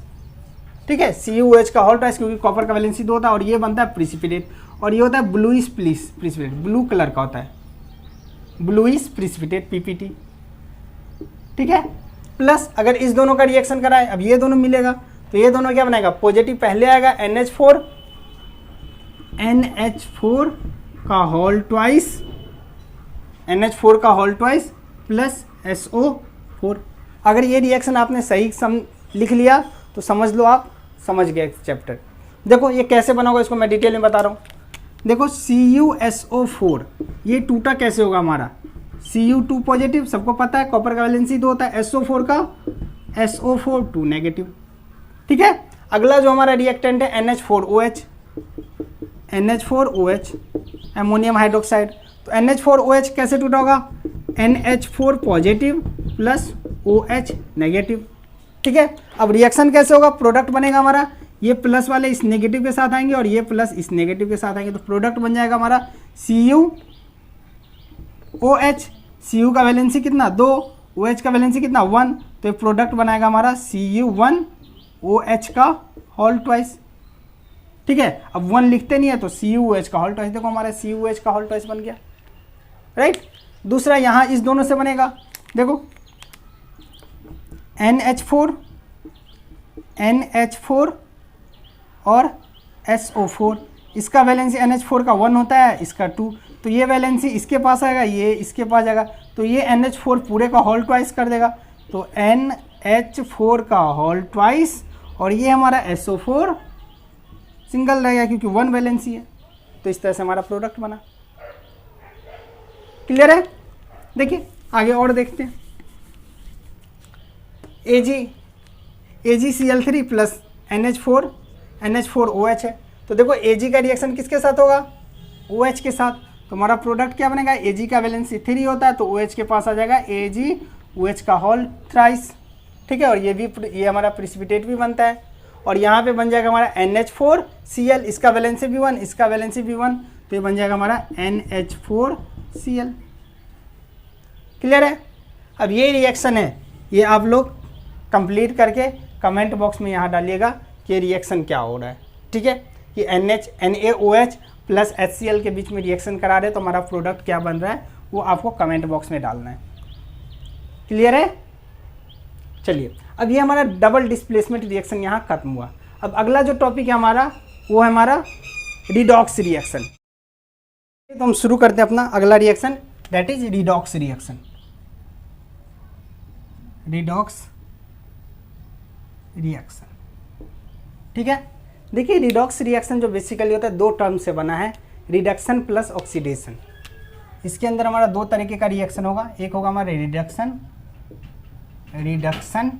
ठीक है, CuOH का होल ट्वाइस, क्योंकि कॉपर का वैलेंसी 2 होता है, और ये बनता है प्रिसिपिटेट, और ये होता है ब्लूइश प्रिसिपिटेट, ब्लू कलर का होता है, ब्लूइश प्रिसिपिटेट PPT। ठीक है, प्लस अगर इस दोनों का रिएक्शन कराए, अब ये दोनों मिलेगा, तो ये दोनों क्या बनाएगा, पॉजिटिव पहले आएगा NH4 का होल ट्वाइस, NH4 का होल ट्वाइस प्लस SO4। अगर ये रिएक्शन आपने सही लिख लिया तो समझ लो आप समझ गए चैप्टर। देखो ये कैसे बना होगा, इसको मैं डिटेल में बता रहा हूँ। देखो CuSO4 ये टूटा कैसे होगा हमारा, Cu2 पॉजिटिव, सबको पता है कॉपर का वैलेंसी 2 होता है, SO4 का SO4 2 नेगेटिव। ठीक है, अगला जो हमारा रिएक्टेंट है NH4OH, एमोनियम हाइड्रोक्साइड। तो NH4OH कैसे टूटा होगा, NH4 positive plus OH negative. ठीक है, अब रिएक्शन कैसे होगा, प्रोडक्ट बनेगा हमारा, ये प्लस वाले इस नेगेटिव के साथ आएंगे और ये प्लस इस नेगेटिव के साथ आएंगे, तो प्रोडक्ट बन जाएगा हमारा CuOH। Cu का वैलेंसी कितना 2, OH का वैलेंसी कितना 1, तो ये प्रोडक्ट बनाएगा हमारा Cu1OH का होल ट्वाइस। ठीक है, अब 1 लिखते नहीं है तो CuOH का होल ट्वाइस, देखो हमारा CuOH का होल ट्वाइस बन गया, राइट। दूसरा यहाँ इस दोनों से बनेगा, देखो NH4 और SO4, इसका वैलेंसी NH4 का 1 होता है, इसका 2, तो ये वैलेंसी इसके पास आएगा, ये इसके पास जाएगा, तो ये NH4 पूरे का होल ट्वाइस कर देगा, तो NH4 का होल ट्वाइस, और ये हमारा SO4 सिंगल रहेगा क्योंकि 1 वैलेंसी है। तो इस तरह से हमारा प्रोडक्ट बना। क्लियर है। देखिए आगे और देखते हैं, AgCl3 प्लस NH4OH है। तो देखो Ag का रिएक्शन किसके साथ होगा, OH के साथ, तो हमारा प्रोडक्ट क्या बनेगा, Ag का वैलेंसी 3 होता है, तो OH के पास आ जाएगा AgOH का होल थ्राइस। ठीक है, और ये हमारा प्रिसिपिटेट भी बनता है, और यहाँ पे बन जाएगा हमारा NH4Cl, इसका वैलेंसी भी 1, इसका वैलेंसी भी 1, तो ये बन जाएगा हमारा NH4Cl। क्लियर है। अब ये रिएक्शन है, ये आप लोग कंप्लीट करके कमेंट बॉक्स में यहाँ डालिएगा कि ये रिएक्शन क्या हो रहा है। ठीक है, ये NaOH प्लस HCl के बीच में रिएक्शन करा रहे, तो हमारा प्रोडक्ट क्या बन रहा है वो आपको कमेंट बॉक्स में डालना है। क्लियर है। चलिए, अब ये हमारा डबल डिस्प्लेसमेंट रिएक्शन यहाँ खत्म हुआ। अब अगला जो टॉपिक है हमारा वो है हमारा रिडॉक्स रिएक्शन। तो हम शुरू करते हैं अपना अगला reaction, that is redox reaction. Redox reaction, ठीक है। देखिए रिडॉक्स रिएक्शन जो बेसिकली होता है 2 टर्म से बना है, रिडक्शन प्लस ऑक्सीडेशन। इसके अंदर हमारा 2 तरीके का रिएक्शन होगा, एक होगा हमारा रिडक्शन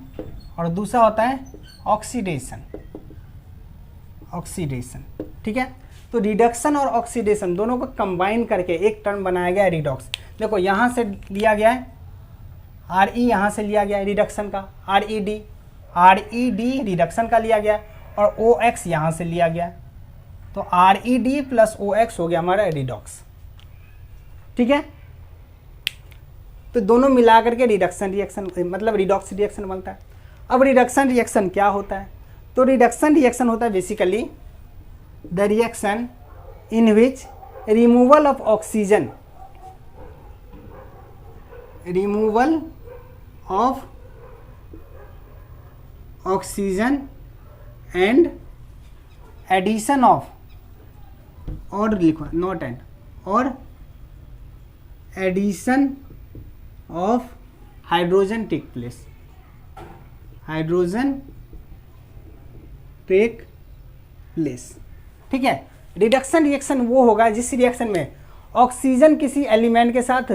और दूसरा होता है ऑक्सीडेशन। ठीक है, तो रिडक्शन और ऑक्सीडेशन दोनों को कंबाइन करके एक टर्म बनाया गया है रिडॉक्स। देखो यहाँ से लिया गया है RE, यहाँ से लिया गया है रिडक्शन का RED, RED रिडक्शन का लिया गया और OX यहाँ से लिया गया, तो RED प्लस OX हो गया हमारा रिडॉक्स। ठीक है, तो दोनों मिला करके रिडक्शन रिएक्शन मतलब रिडॉक्स रिएक्शन बनता है। अब रिडक्शन रिएक्शन क्या होता है? तो रिडक्शन रिएक्शन होता है basically the reaction in which removal of oxygen and addition of और लिखो नॉट एंड और addition of hydrogen take place, hydrogen take place. ठीक है, रिडक्शन रिएक्शन वो होगा जिस रिएक्शन में ऑक्सीजन किसी एलिमेंट के साथ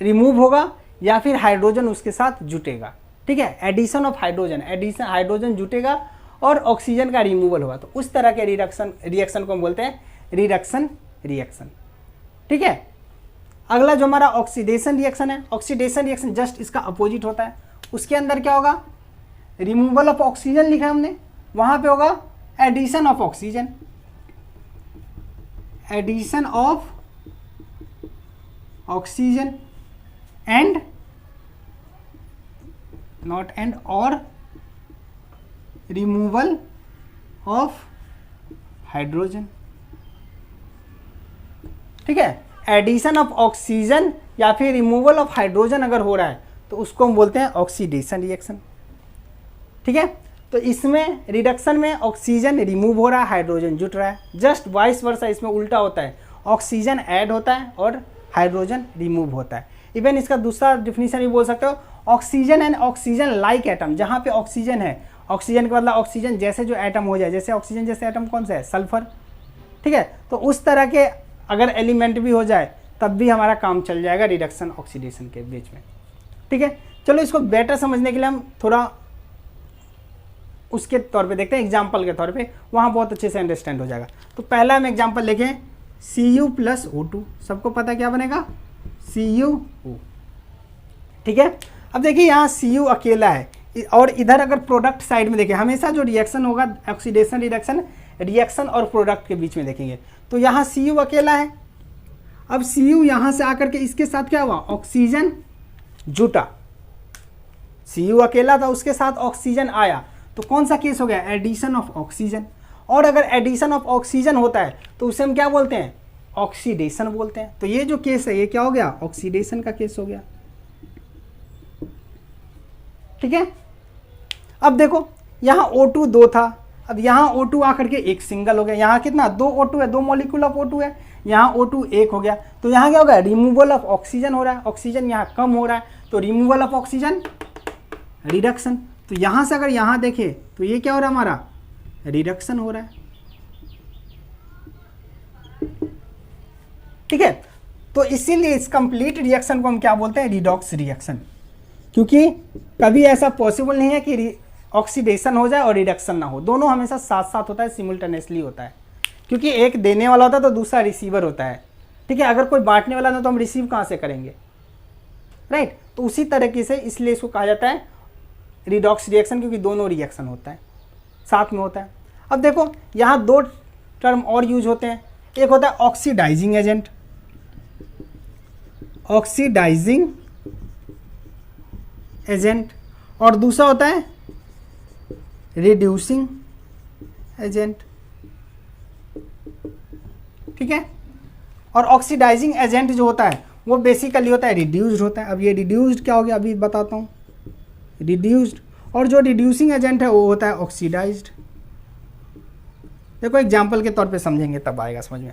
रिमूव होगा या फिर हाइड्रोजन उसके साथ जुटेगा। ठीक है, addition of hydrogen, addition hydrogen जुटेगा और ऑक्सीजन का रिमूवल होगा, तो उस तरह के रिएक्शन को हम बोलते हैं रिडक्शन रिएक्शन। ठीक है, अगला जो हमारा ऑक्सीडेशन रिएक्शन है, ऑक्सीडेशन रिएक्शन जस्ट इसका अपोजिट होता है। उसके अंदर क्या होगा? रिमूवल ऑफ ऑक्सीजन लिखा है हमने, वहां पे होगा addition of oxygen, addition of oxygen and not and और रिमूवल ऑफ हाइड्रोजन। ठीक है, एडिशन ऑफ ऑक्सीजन या फिर रिमूवल ऑफ हाइड्रोजन अगर हो रहा है तो उसको हम बोलते हैं ऑक्सीडेशन रिएक्शन। ठीक है, तो इसमें रिडक्शन में ऑक्सीजन रिमूव हो रहा है, हाइड्रोजन जुट रहा है, जस्ट वाइस वर्सा इसमें उल्टा होता है, ऑक्सीजन ऐड होता है और हाइड्रोजन रिमूव होता है। इवन इसका दूसरा डिफिनीशन भी बोल सकते हो, oxygen and oxygen like atom, जहाँ पे ऑक्सीजन है, ऑक्सीजन का मतलब ऑक्सीजन जैसे जो एटम हो जाए, जैसे ऑक्सीजन जैसे एटम कौन सा है? सल्फर। ठीक है, तो उस तरह के अगर एलिमेंट भी हो जाए तब भी हमारा काम चल जाएगा रिडक्शन ऑक्सीडेशन के बीच में। ठीक है, चलो इसको बेटर समझने के लिए हम थोड़ा उसके तौर पे देखते हैं, एग्जाम्पल के तौर पे, वहाँ बहुत अच्छे से अंडरस्टैंड हो जाएगा। तो पहला हम एग्जाम्पल लिखें Cu प्लस O2, सबको पता क्या बनेगा? CuO। ठीक है, अब देखिए यहाँ Cu अकेला है और इधर अगर प्रोडक्ट साइड में देखें, हमेशा जो रिएक्शन होगा ऑक्सीडेशन रिडक्शन रिएक्शन और प्रोडक्ट के बीच में देखेंगे, तो यहाँ Cu अकेला है। अब Cu यहाँ से आकर के इसके साथ क्या हुआ? ऑक्सीजन जुटा, Cu अकेला था उसके साथ ऑक्सीजन आया, तो कौन सा केस हो गया? Addition of oxygen. और अगर एडिशन ऑफ ऑक्सीजन होता है तो उसे हम क्या बोलते हैं? ऑक्सीडेशन बोलते हैं। तो ये जो केस है ये क्या हो गया? ऑक्सीडेशन का केस हो गया। ठीक है, अब देखो यहाँ O2 दो था, अब यहाँ O2 आकर के एक सिंगल हो गया, यहाँ कितना? 2 O2 है, 2 मॉलिक्यूल ऑफ O2 है, यहाँ O2 एक हो गया, तो यहाँ क्या होगा? रिमूवल ऑफ ऑक्सीजन हो रहा है, ऑक्सीजन यहाँ कम हो रहा है, तो रिमूवल ऑफ ऑक्सीजन रिडक्शन। तो यहाँ से अगर यहाँ देखें तो ये क्या हो रहा है? हमारा रिडक्शन हो रहा है। ठीक है, तो इसीलिए इस कंप्लीट रिएक्शन को हम क्या बोलते हैं? रिडॉक्स रिएक्शन, क्योंकि कभी ऐसा पॉसिबल नहीं है कि ऑक्सीडेशन हो जाए और रिडक्शन ना हो, दोनों हमेशा साथ साथ होता है, सिमुल्टेनियसली होता है, क्योंकि एक देने वाला होता है तो दूसरा रिसीवर होता है। ठीक है, अगर कोई बांटने वाला ना तो हम रिसीव कहाँ से करेंगे? राइट, तो उसी तरीके से इसलिए इसको कहा जाता है रिडॉक्स रिएक्शन, क्योंकि दोनों रिएक्शन होता है, साथ में होता है। अब देखो यहाँ दो टर्म और यूज होते हैं, एक होता है ऑक्सीडाइजिंग एजेंट, ऑक्सीडाइजिंग एजेंट, और दूसरा होता है रिड्यूसिंग एजेंट। ठीक है, और ऑक्सीडाइजिंग एजेंट जो होता है वो बेसिकली होता है रिड्यूस्ड होता है। अब ये रिड्यूस्ड क्या हो गया अभी बताता हूँ, रिड्यूस्ड, और जो रिड्यूसिंग एजेंट है वो होता है ऑक्सीडाइज्ड। देखो एग्जाम्पल के तौर पे समझेंगे तब आएगा समझ में।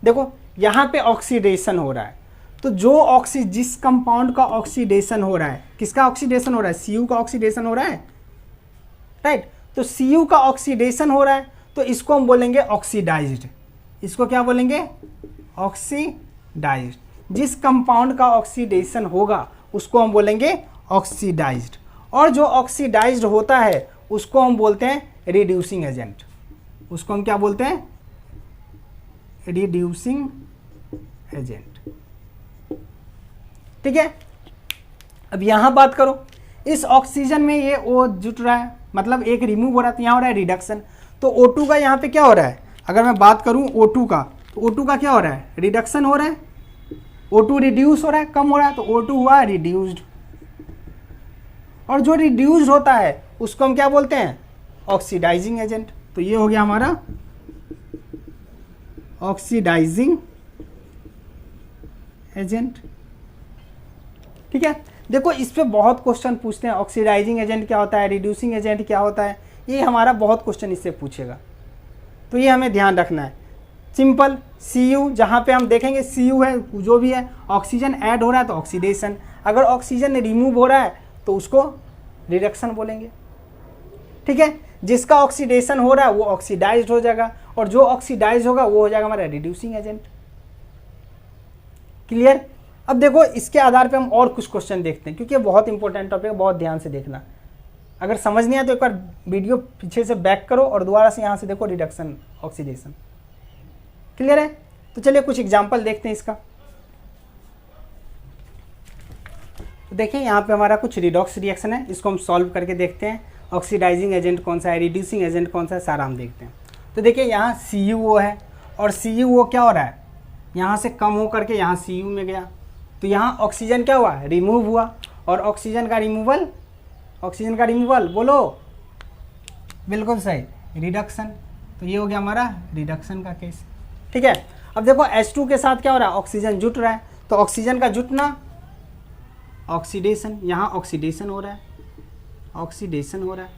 देखो यहाँ पे ऑक्सीडेशन हो रहा है, तो जो जिस कंपाउंड का ऑक्सीडेशन हो रहा है, किसका ऑक्सीडेशन हो रहा है? Cu का ऑक्सीडेशन हो रहा है, राइट। तो Cu का ऑक्सीडेशन हो रहा है तो इसको हम बोलेंगे ऑक्सीडाइज्ड। इसको क्या बोलेंगे? ऑक्सीडाइज्ड। जिस कंपाउंड का ऑक्सीडेशन होगा उसको हम बोलेंगे ऑक्सीडाइज्ड, और जो ऑक्सीडाइज्ड होता है उसको हम बोलते हैं रिड्यूसिंग एजेंट। उसको हम क्या बोलते हैं? Reducing agent. ठीक है, अब यहां बात करो, इस ऑक्सीजन में ये O जुट रहा है, मतलब एक रिमूव हो रहा है, तो यहाँ हो रहा है रिडक्शन। तो O2 का यहाँ पे क्या हो रहा है, अगर मैं बात करूँ O2 का, तो O2 का क्या हो रहा है, रिडक्शन हो रहा है। O2 रिड्यूस हो रहा है, कम हो रहा है, तो O2 हुआ रिड्यूस्ड। और जो रिड्यूस्ड होता है उसको हम क्या बोलते हैं, ऑक्सीडाइजिंग एजेंट। तो ये हो गया हमारा ऑक्सीडाइजिंग एजेंट। ठीक है, देखो इस पे बहुत क्वेश्चन पूछते हैं, ऑक्सीडाइजिंग एजेंट क्या होता है, रिड्यूसिंग एजेंट क्या होता है, ये हमारा बहुत क्वेश्चन इससे पूछेगा, तो ये हमें ध्यान रखना है। सिंपल Cu, जहाँ पे हम देखेंगे Cu है जो भी है, ऑक्सीजन ऐड हो रहा है तो ऑक्सीडेशन, अगर ऑक्सीजन रिमूव हो रहा है तो उसको रिडक्शन बोलेंगे। ठीक है, जिसका ऑक्सीडेशन हो रहा है वो ऑक्सीडाइज्ड हो जाएगा, और जो ऑक्सीडाइज होगा वो हो जाएगा हमारा रिड्यूसिंग एजेंट। क्लियर। अब देखो इसके आधार पे हम और कुछ क्वेश्चन देखते हैं, क्योंकि ये बहुत इंपॉर्टेंट टॉपिक है, बहुत ध्यान से देखना। अगर समझ नहीं आया तो एक बार वीडियो पीछे से बैक करो और दोबारा से यहाँ से देखो रिडक्शन ऑक्सीडेशन। क्लियर है, तो चलिए कुछ एग्जांपल देखते हैं इसका। तो देखिए यहाँ पे हमारा कुछ रिडॉक्स रिएक्शन है, इसको हम सॉल्व करके देखते हैं। ऑक्सीडाइजिंग एजेंट कौन सा है, रिड्यूसिंग एजेंट कौन सा है, सारा हम देखते हैं। तो देखिए यहाँ CuO है, और CuO क्या हो रहा है, यहाँ से कम हो करके यहाँ Cu में गया, तो यहाँ ऑक्सीजन क्या हुआ, रिमूव हुआ, और ऑक्सीजन का रिमूवल बोलो, बिल्कुल सही, रिडक्शन। तो ये हो गया हमारा रिडक्शन का केस। ठीक है, अब देखो H2 के साथ क्या हो रहा है, ऑक्सीजन जुट रहा है, तो ऑक्सीजन का जुटना ऑक्सीडेशन, यहाँ ऑक्सीडेशन हो रहा है,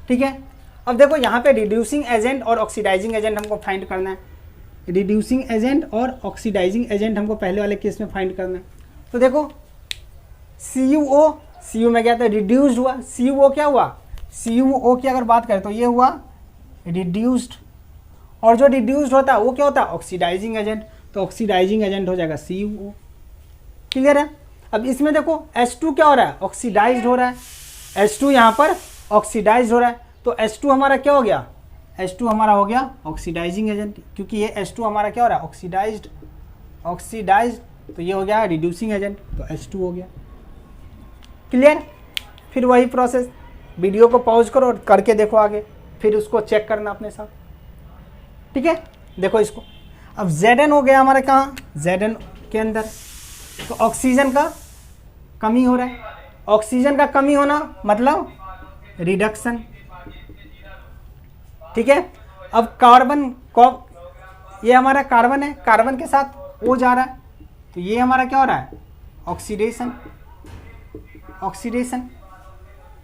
ठीक है। अब देखो यहाँ पे रिड्यूसिंग एजेंट और ऑक्सीडाइजिंग एजेंट हमको फाइंड करना है, रिड्यूसिंग एजेंट और ऑक्सीडाइजिंग एजेंट हमको पहले वाले केस में फाइंड करना है। तो देखो Cu में गया था, रिड्यूस्ड हुआ, Cu क्या हुआ, Cu की अगर बात करें तो ये हुआ रिड्यूस्ड, और जो रिड्यूस्ड होता है वो क्या होता है, ऑक्सीडाइजिंग एजेंट, तो ऑक्सीडाइजिंग एजेंट हो जाएगा Cu। क्लियर है। अब इसमें देखो H2 क्या हो रहा है, ऑक्सीडाइज्ड हो रहा है, H2 यहाँ पर ऑक्सीडाइज्ड हो रहा है, तो H2 हमारा क्या हो गया, H2 हमारा हो गया ऑक्सीडाइजिंग एजेंट, क्योंकि ये H2 हमारा क्या हो रहा है, ऑक्सीडाइज्ड, तो ये हो गया रिड्यूसिंग एजेंट, तो H2 हो गया। क्लियर। फिर वही प्रोसेस, वीडियो को पॉज करो और करके देखो आगे, फिर उसको चेक करना अपने साथ। ठीक है, देखो इसको, अब Zn हो गया हमारा कहाँ, Zn के अंदर, तो ऑक्सीजन का कमी हो रहा है, ऑक्सीजन का कमी होना मतलब रिडक्शन। ठीक है, अब कार्बन ये हमारा कार्बन है, कार्बन के साथ O जा रहा है, तो ये हमारा क्या हो रहा है, ऑक्सीडेशन।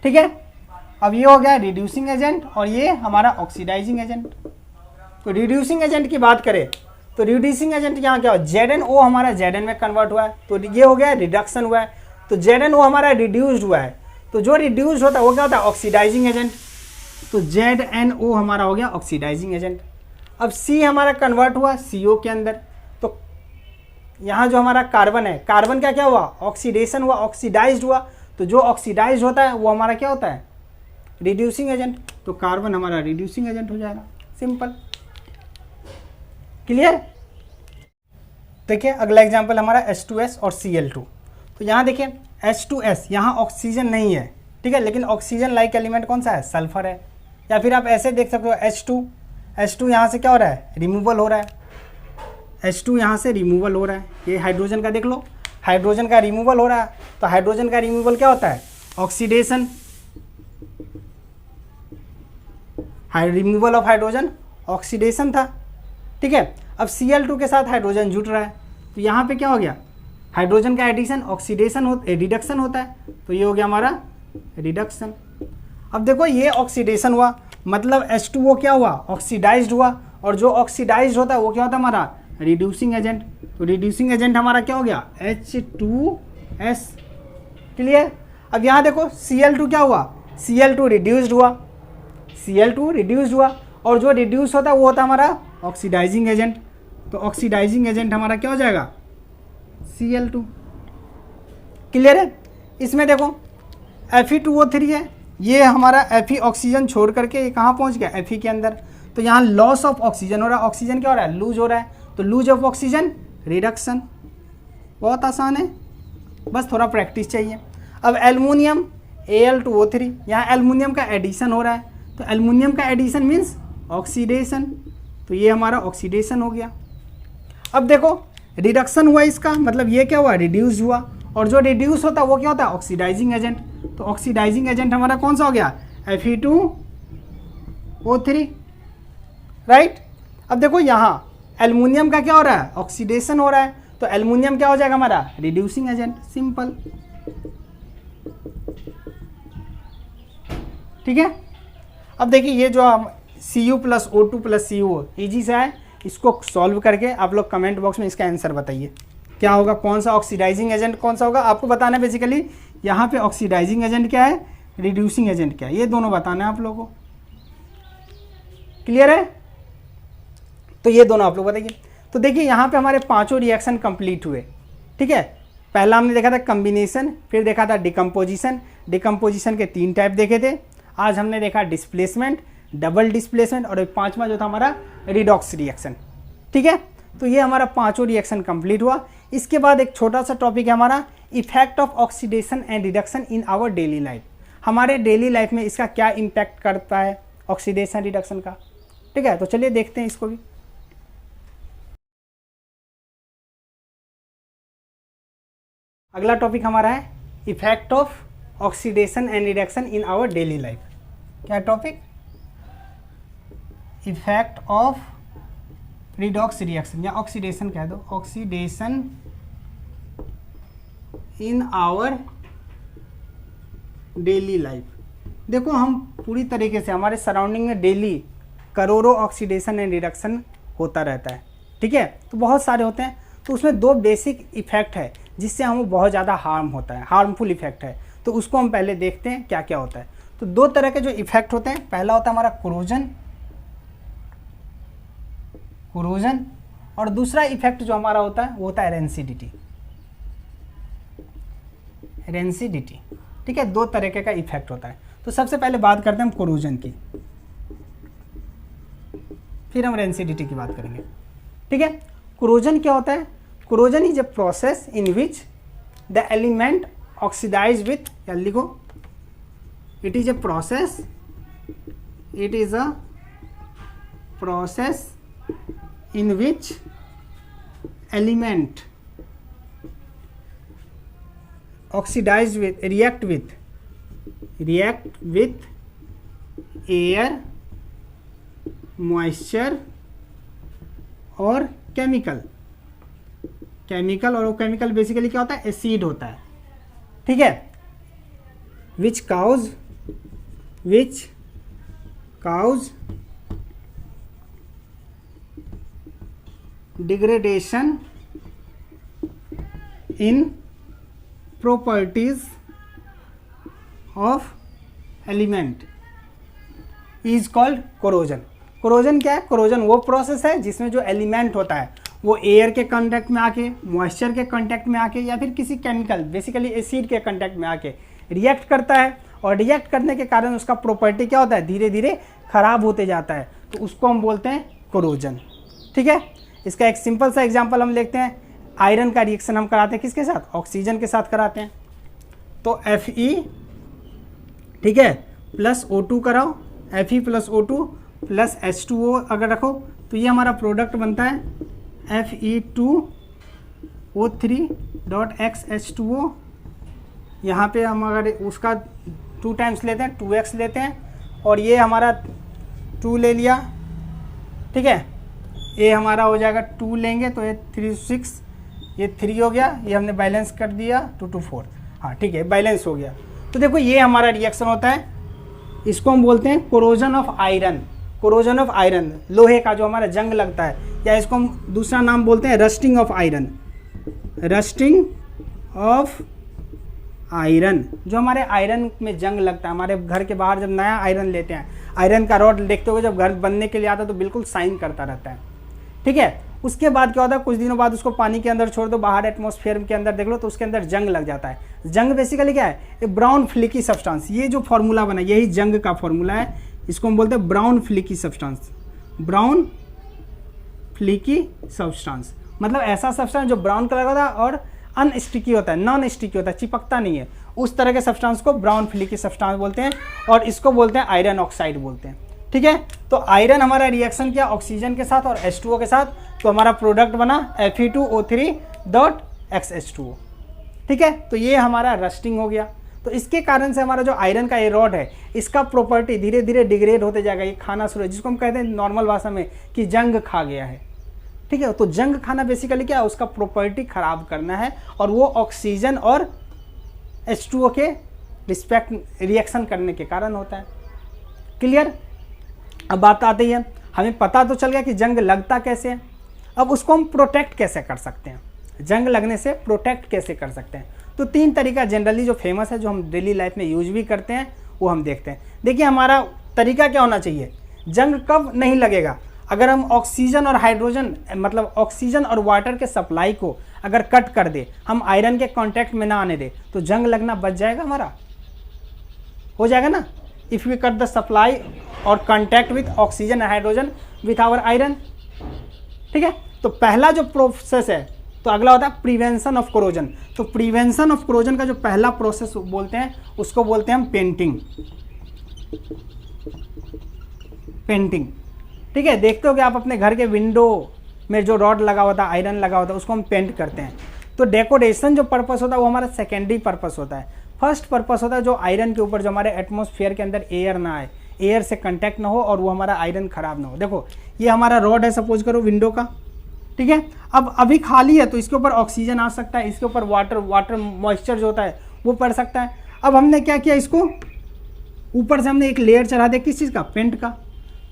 ठीक है, अब ये हो गया रिड्यूसिंग एजेंट और ये हमारा ऑक्सीडाइजिंग एजेंट। तो रिड्यूसिंग एजेंट की बात करें तो रिड्यूसिंग एजेंट यहाँ क्या हो, ZnO हमारा Zn में कन्वर्ट हुआ है, तो ये हो गया रिडक्शन हुआ है, तो ZnO हमारा रिड्यूस्ड हुआ है, तो जो रिड्यूस्ड होता है वो क्या होता है, ऑक्सीडाइजिंग एजेंट, तो ZnO हमारा हो गया ऑक्सीडाइजिंग एजेंट। अब C हमारा कन्वर्ट हुआ CO के अंदर, तो यहाँ जो हमारा कार्बन है, कार्बन का क्या हुआ, ऑक्सीडेशन हुआ, ऑक्सीडाइज्ड हुआ, तो जो ऑक्सीडाइज्ड होता है वो हमारा क्या होता है, रिड्यूसिंग एजेंट, तो कार्बन हमारा रिड्यूसिंग एजेंट हो जाएगा, सिंपल। क्लियर। देखिए अगला एग्जांपल हमारा H2S और Cl2। तो यहाँ देखिए H2S, यहाँ ऑक्सीजन नहीं है, ठीक है, लेकिन ऑक्सीजन लाइक एलिमेंट कौन सा है, सल्फर है, या फिर आप ऐसे देख सकते हो H2 यहाँ से क्या हो रहा है, रिमूवल हो रहा है, H2 यहाँ से रिमूवल हो रहा है, ये हाइड्रोजन का देख लो, हाइड्रोजन का रिमूवल हो रहा है, तो हाइड्रोजन का रिमूवल क्या होता है, oxidation, removal of hydrogen oxidation था। ठीक है, अब Cl2 के साथ हाइड्रोजन जुट रहा है, तो यहाँ पे क्या हो गया, हाइड्रोजन का एडिशन रिडक्शन होता है, तो ये हो गया हमारा रिडक्शन। अब देखो ये ऑक्सीडेशन हुआ, मतलब H2O क्या हुआ, ऑक्सीडाइज्ड हुआ, और जो ऑक्सीडाइज्ड होता है वो क्या होता है हमारा, रिड्यूसिंग एजेंट, तो रिड्यूसिंग एजेंट हमारा क्या हो गया, H2S। क्लियर। अब यहाँ देखो Cl2 क्या हुआ, Cl2 रिड्यूस्ड हुआ, और जो रिड्यूस होता है वो होता है हमारा ऑक्सीडाइजिंग एजेंट, तो ऑक्सीडाइजिंग एजेंट हमारा क्या हो जाएगा, Cl2। क्लियर है। इसमें देखो Fe2O3 है, ये हमारा Fe ऑक्सीजन छोड़ करके ये कहाँ पहुँच गया, Fe के अंदर, तो यहाँ लॉस ऑफ ऑक्सीजन हो रहा है, ऑक्सीजन क्या हो रहा है, लूज हो रहा है, तो लूज ऑफ ऑक्सीजन रिडक्शन। बहुत आसान है, बस थोड़ा प्रैक्टिस चाहिए। अब एल्युमिनियम, Al2O3, यहाँ एल्युमिनियम का एडिशन हो रहा है, तो एल्युमिनियम का एडिशन मीन्स ऑक्सीडेशन, तो ये हमारा ऑक्सीडेशन हो गया। अब देखो रिडक्शन हुआ इसका, मतलब ये क्या हुआ, रिड्यूस हुआ, और जो रिड्यूस होता है वो क्या होता है, ऑक्सीडाइजिंग एजेंट। तो ऑक्सीडाइजिंग एजेंट हमारा कौन सा हो गया, Fe2O3, राइट। अब देखो यहाँ एल्युमिनियम का क्या हो रहा है, ऑक्सीडेशन हो रहा है, तो एल्युमिनियम क्या हो जाएगा हमारा, रिड्यूसिंग एजेंट, सिंपल, ठीक है। अब देखिए ये जो हम Cu plus O2 plus CO easy से है, इसको सॉल्व करके आप लोग कमेंट बॉक्स में इसका आंसर बताइए क्या होगा, कौन सा ऑक्सीडाइजिंग एजेंट कौन सा होगा, आपको बताना है बेसिकली। यहाँ पे ऑक्सीडाइजिंग एजेंट क्या है, रिड्यूसिंग एजेंट क्या है, ये दोनों बताना है आप लोगों को, क्लियर है। तो ये दोनों आप लोग बताइए। तो देखिए यहाँ पे हमारे पांचों रिएक्शन कंप्लीट हुए, ठीक है। पहला हमने देखा था कम्बिनेशन, फिर देखा था डिकम्पोजिशन, डिकम्पोजिशन के 3 टाइप देखे थे। आज हमने देखा डिस्प्लेसमेंट, डबल डिस्प्लेसमेंट, और पांचवा जो था हमारा रिडॉक्स रिएक्शन, ठीक है। तो ये हमारा पांचों रिएक्शन कंप्लीट हुआ। इसके बाद एक छोटा सा टॉपिक है हमारा effect of oxidation and reduction in our daily life. हमारे डेली लाइफ में इसका क्या इम्पैक्ट करता है ऑक्सीडेशन रिडक्शन का, ठीक है। तो चलिए देखते हैं इसको भी। अगला टॉपिक हमारा है effect of oxidation and reduction in our daily life. क्या topic, effect of redox reaction या ऑक्सीडेशन कह दो, oxidation in our daily life. देखो हम पूरी तरीके से हमारे सराउंडिंग में डेली करोड़ों ऑक्सीडेशन एंड रिडक्शन होता रहता है, ठीक है। तो बहुत सारे होते हैं, तो उसमें 2 बेसिक इफेक्ट है जिससे हमें बहुत ज़्यादा हार्म होता है, हार्मफुल इफेक्ट है। तो उसको हम पहले देखते हैं क्या क्या होता है। तो 2 तरह के जो इफेक्ट होते हैं, पहला होता है हमारा कोरोजन, कोरोजन, और दूसरा इफेक्ट जो हमारा होता है वो होता है रेंसिडिटी, रेंसिडिटी, ठीक है। 2 तरीके का इफेक्ट होता है। तो सबसे पहले बात करते हैं हम कोरोजन की, फिर हम रेंसिडिटी की बात करेंगे, ठीक है। कोरोजन क्या होता है, corrosion is a process in which the element oxidise with, या लिखो, it is a process, it is a process in which element oxidize with react with air, moisture और केमिकल, और वो केमिकल बेसिकली क्या होता है, एसिड होता है, ठीक है। which cause degradation in properties of element is called corrosion। Corrosion क्या है, कोरोजन वो प्रोसेस है जिसमें जो एलिमेंट होता है वो एयर के कांटेक्ट में आके, मॉइस्चर के कांटेक्ट में आके, या फिर किसी केमिकल बेसिकली एसिड के कांटेक्ट में आके रिएक्ट करता है, और रिएक्ट करने के कारण उसका प्रॉपर्टी क्या होता है, धीरे धीरे खराब होते जाता है, तो उसको हम बोलते हैं कोरोजन, ठीक है। इसका एक सिंपल सा एग्जांपल हम देखते हैं। आयरन का रिएक्शन हम कराते हैं किसके साथ, ऑक्सीजन के साथ कराते हैं। तो Fe, ठीक है, प्लस O2 कराओ, Fe plus O2 plus H2O अगर रखो तो ये हमारा प्रोडक्ट बनता है Fe2O3.X यहाँ पे हम अगर उसका 2 टाइम्स लेते हैं 2x लेते हैं, और ये हमारा 2 ले लिया, ठीक है। ये हमारा हो जाएगा 2 लेंगे तो ये 3 6, ये 3 हो गया, ये हमने बैलेंस कर दिया 2 2 4, हाँ ठीक है, बैलेंस हो गया। तो देखो ये हमारा रिएक्शन होता है, इसको हम बोलते हैं corrosion of iron, corrosion of iron, लोहे का जो हमारा जंग लगता है, या इसको हम दूसरा नाम बोलते हैं rusting of iron, rusting of iron. जो हमारे आयरन में जंग लगता है, हमारे घर के बाहर जब नया आयरन लेते हैं, आयरन का रॉड देखते हो जब घर बनने के लिए आता है तो बिल्कुल शाइन करता रहता है, ठीक है। उसके बाद क्या होता है, कुछ दिनों बाद उसको पानी के अंदर छोड़ दो, बाहर एटमॉस्फेयर के अंदर देख लो तो उसके अंदर जंग लग जाता है। जंग बेसिकली क्या है, ए ब्राउन फ्लिकी सब्सटेंस, ये जो फॉर्मूला बना यही जंग का फॉर्मूला है, इसको हम बोलते हैं brown flicky substance, brown flicky substance, मतलब ऐसा सब्सटेंस जो ब्राउन कलर का था और अनस्टिकी होता है, नॉन स्टिकी होता है, चिपकता नहीं है, उस तरह के सब्सटेंस को ब्राउन फ्लिकी सब्सटेंस बोलते हैं और इसको बोलते हैं आयरन ऑक्साइड बोलते हैं। ठीक है, तो आयरन हमारा रिएक्शन किया ऑक्सीजन के साथ और H2O के साथ, तो हमारा प्रोडक्ट बना Fe2O3.XH2O। ठीक है, तो ये हमारा रस्टिंग हो गया। तो इसके कारण से हमारा जो आयरन का ये रॉड है, इसका प्रॉपर्टी धीरे धीरे डिग्रेड होते जाएगा, ये खाना शुरू है, जिसको हम कहते हैं नॉर्मल भाषा में कि जंग खा गया है। ठीक है, तो जंग खाना बेसिकली क्या है, उसका प्रॉपर्टी खराब करना है और वो ऑक्सीजन और H2O के रिस्पेक्ट रिएक्शन करने के कारण होता है। क्लियर? अब बात आती है, हमें पता तो चल गया कि जंग लगता कैसे है, अब उसको हम प्रोटेक्ट कैसे कर सकते हैं, जंग लगने से प्रोटेक्ट कैसे कर सकते हैं। तो 3 तरीका जनरली जो फेमस है, जो हम डेली लाइफ में यूज भी करते हैं, वो हम देखते हैं। देखिए हमारा तरीका क्या होना चाहिए, जंग कब नहीं लगेगा, अगर हम ऑक्सीजन और हाइड्रोजन मतलब ऑक्सीजन और वाटर के सप्लाई को अगर कट कर दे, हम आयरन के कांटेक्ट में ना आने दे, तो जंग लगना बच जाएगा, हमारा हो जाएगा ना। If we cut the supply और contact with oxygen and hydrogen with our iron. ठीक है, तो पहला जो प्रोसेस है, तो अगला होता है प्रिवेंशन ऑफ कोरोजन। तो प्रिवेंशन ऑफ कोरोजन का जो पहला प्रोसेस बोलते हैं, उसको बोलते हैं हम पेंटिंग। पेंटिंग, ठीक है, देखते हो कि आप अपने घर के विंडो में जो रॉड लगा होता है, आयरन लगा होता है, उसको हम पेंट करते हैं। तो डेकोरेशन जो पर्पस होता है वो हमारा सेकेंडरी पर्पस होता है। फर्स्ट पर्पस होता है जो आयरन के ऊपर, जो हमारे एटमॉस्फेयर के अंदर एयर ना आए, एयर से कांटेक्ट ना हो और वो हमारा आयरन खराब ना हो। देखो ये हमारा रॉड है, सपोज करो विंडो का, ठीक है, अब अभी खाली है तो इसके ऊपर ऑक्सीजन आ सकता है, इसके ऊपर वाटर मॉइस्चर जो होता है वो पड़ सकता है। अब हमने क्या किया, इसको ऊपर से हमने एक लेयर चढ़ा दिया, किस चीज़ का, पेंट का।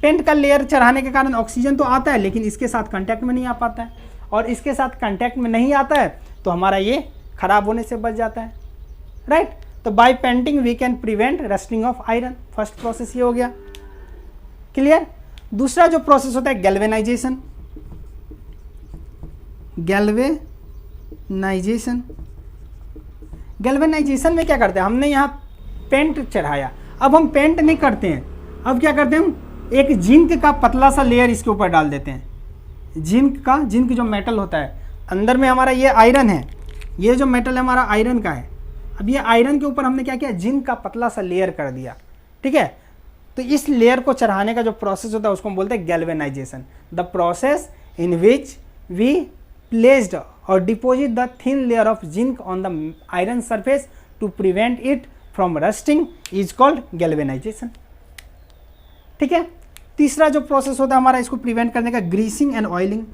पेंट का लेयर चढ़ाने के कारण ऑक्सीजन तो आता है लेकिन इसके साथ कांटेक्ट में नहीं आ पाता है, और इसके साथ कांटेक्ट में नहीं आता है तो हमारा ये खराब होने से बच जाता है, राइट। तो by painting we can prevent rusting of iron. First process ये हो गया, क्लियर। दूसरा जो प्रोसेस होता है गैल्वेनाइजेशन। गैल्वेनाइजेशन में क्या करते हैं, हमने यहाँ पेंट चढ़ाया, अब हम पेंट नहीं करते हैं, अब क्या करते हैं, हम एक जिंक का पतला सा लेयर इसके ऊपर डाल देते हैं। जिंक जो मेटल होता है, अंदर में हमारा ये आयरन है, ये जो मेटल है हमारा आयरन का है। अब ये आयरन के ऊपर हमने क्या किया, जिंक का पतला सा लेयर कर दिया, ठीक है। तो इस लेयर को चढ़ाने का जो प्रोसेस होता है उसको हम बोलते हैं galvanization. The process in which we placed और deposit the thin layer of zinc on the iron surface to prevent it from rusting is called galvanization, ठीक है। तीसरा जो प्रोसेस होता है हमारा इसको प्रिवेंट करने का, greasing and oiling.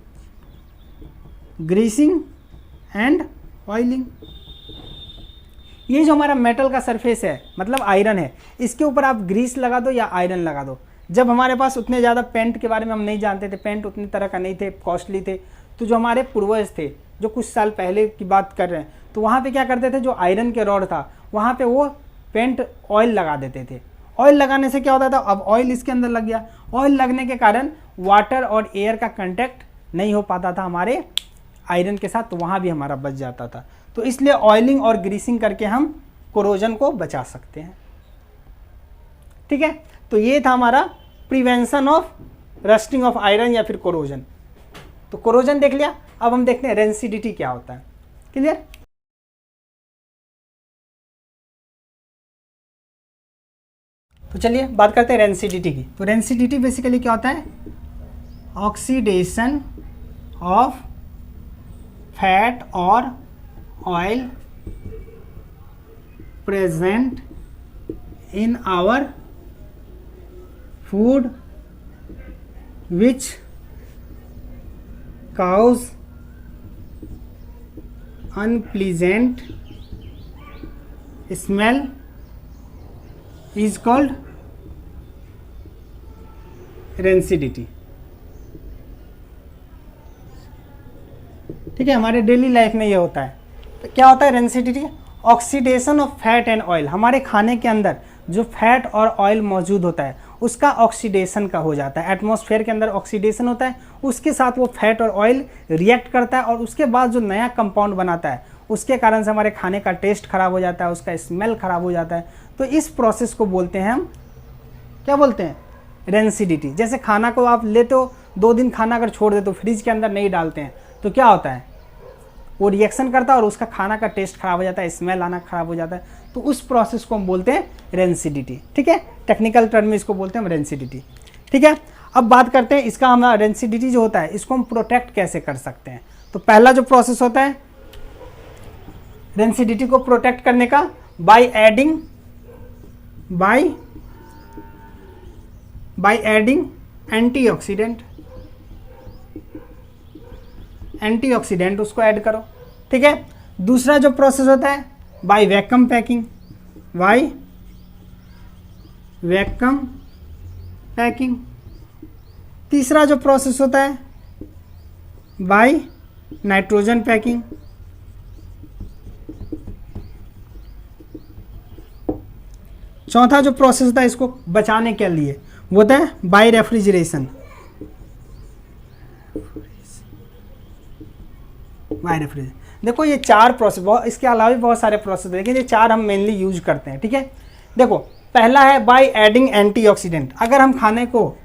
Greasing and oiling, ये जो हमारा मेटल का सरफेस है मतलब आयरन है, इसके ऊपर आप ग्रीस लगा दो या आयरन लगा दो। जब हमारे पास उतने ज़्यादा पेंट के बारे में हम नहीं जानते थे, पेंट उतनी तरह का नहीं थे, कॉस्टली थे, तो जो हमारे पूर्वज थे जो कुछ साल पहले की बात कर रहे हैं, तो वहाँ पे क्या करते थे, जो आयरन के रॉड था वहाँ पे वो पेंट ऑयल लगा देते थे। ऑयल लगाने से क्या होता था, अब ऑयल इसके अंदर लग गया, ऑयल लगने के कारण वाटर और एयर का कंटेक्ट नहीं हो पाता था हमारे आयरन के साथ, तो वहाँ भी हमारा बच जाता था। तो इसलिए ऑयलिंग और ग्रीसिंग करके हम कोरोजन को बचा सकते हैं, ठीक है। तो ये था हमारा prevention of rusting of iron या फिर कोरोजन। तो कोरोजन देख लिया, अब हम देखते हैं रेंसिडिटी क्या होता है, क्लियर। तो चलिए बात करते हैं रेंसिडिटी की। तो रेंसिडिटी बेसिकली क्या होता है, ऑक्सीडेशन ऑफ फैट और oil present in our food which cause unpleasant smell is called rancidity, ठीक है। हमारे डेली लाइफ में ये होता है। तो क्या होता है rancidity, oxidation of fat and oil. हमारे खाने के अंदर जो फैट और ऑयल मौजूद होता है उसका ऑक्सीडेशन का हो जाता है। एटमॉस्फेयर के अंदर ऑक्सीडेशन होता है, उसके साथ वो फैट और ऑयल रिएक्ट करता है और उसके बाद जो नया कंपाउंड बनाता है उसके कारण से हमारे खाने का टेस्ट खराब हो जाता है, उसका स्मेल खराब हो जाता है। तो इस प्रोसेस को बोलते हैं हम, क्या बोलते हैं, रेंसिडिटी। जैसे खाना को आप लेते हो, 2 दिन खाना अगर छोड़ देते हो, फ्रिज के अंदर नहीं डालते हैं, तो क्या होता है, वो रिएक्शन करता है और उसका खाना का टेस्ट खराब हो जाता है, स्मेल आना खराब हो जाता है। तो उस प्रोसेस को हम बोलते हैं रेंसिडिटी। ठीक है, टेक्निकल टर्म में इसको बोलते हैं हम रेंसिडिटी। ठीक है, अब बात करते हैं इसका, हमारा रेंसिडिटी जो होता है इसको हम प्रोटेक्ट कैसे कर सकते हैं। तो पहला जो प्रोसेस होता है रेंसिडिटी को प्रोटेक्ट करने का, बाय एडिंग एंटीऑक्सीडेंट उसको ऐड करो। ठीक है, दूसरा जो प्रोसेस होता है बाय वैक्यूम पैकिंग। तीसरा जो प्रोसेस होता है बाय नाइट्रोजन पैकिंग। चौथा जो प्रोसेस होता है इसको बचाने के लिए वो होता है बाय रेफ्रिजरेशन। देखो ये 4 प्रोसेस, इसके अलावा भी बहुत सारे प्रोसेस, लेकिन ये 4 हम मेनली यूज करते हैं। ठीक है, देखो पहला है बाय एडिंग एंटीऑक्सीडेंट। अगर हम खाने को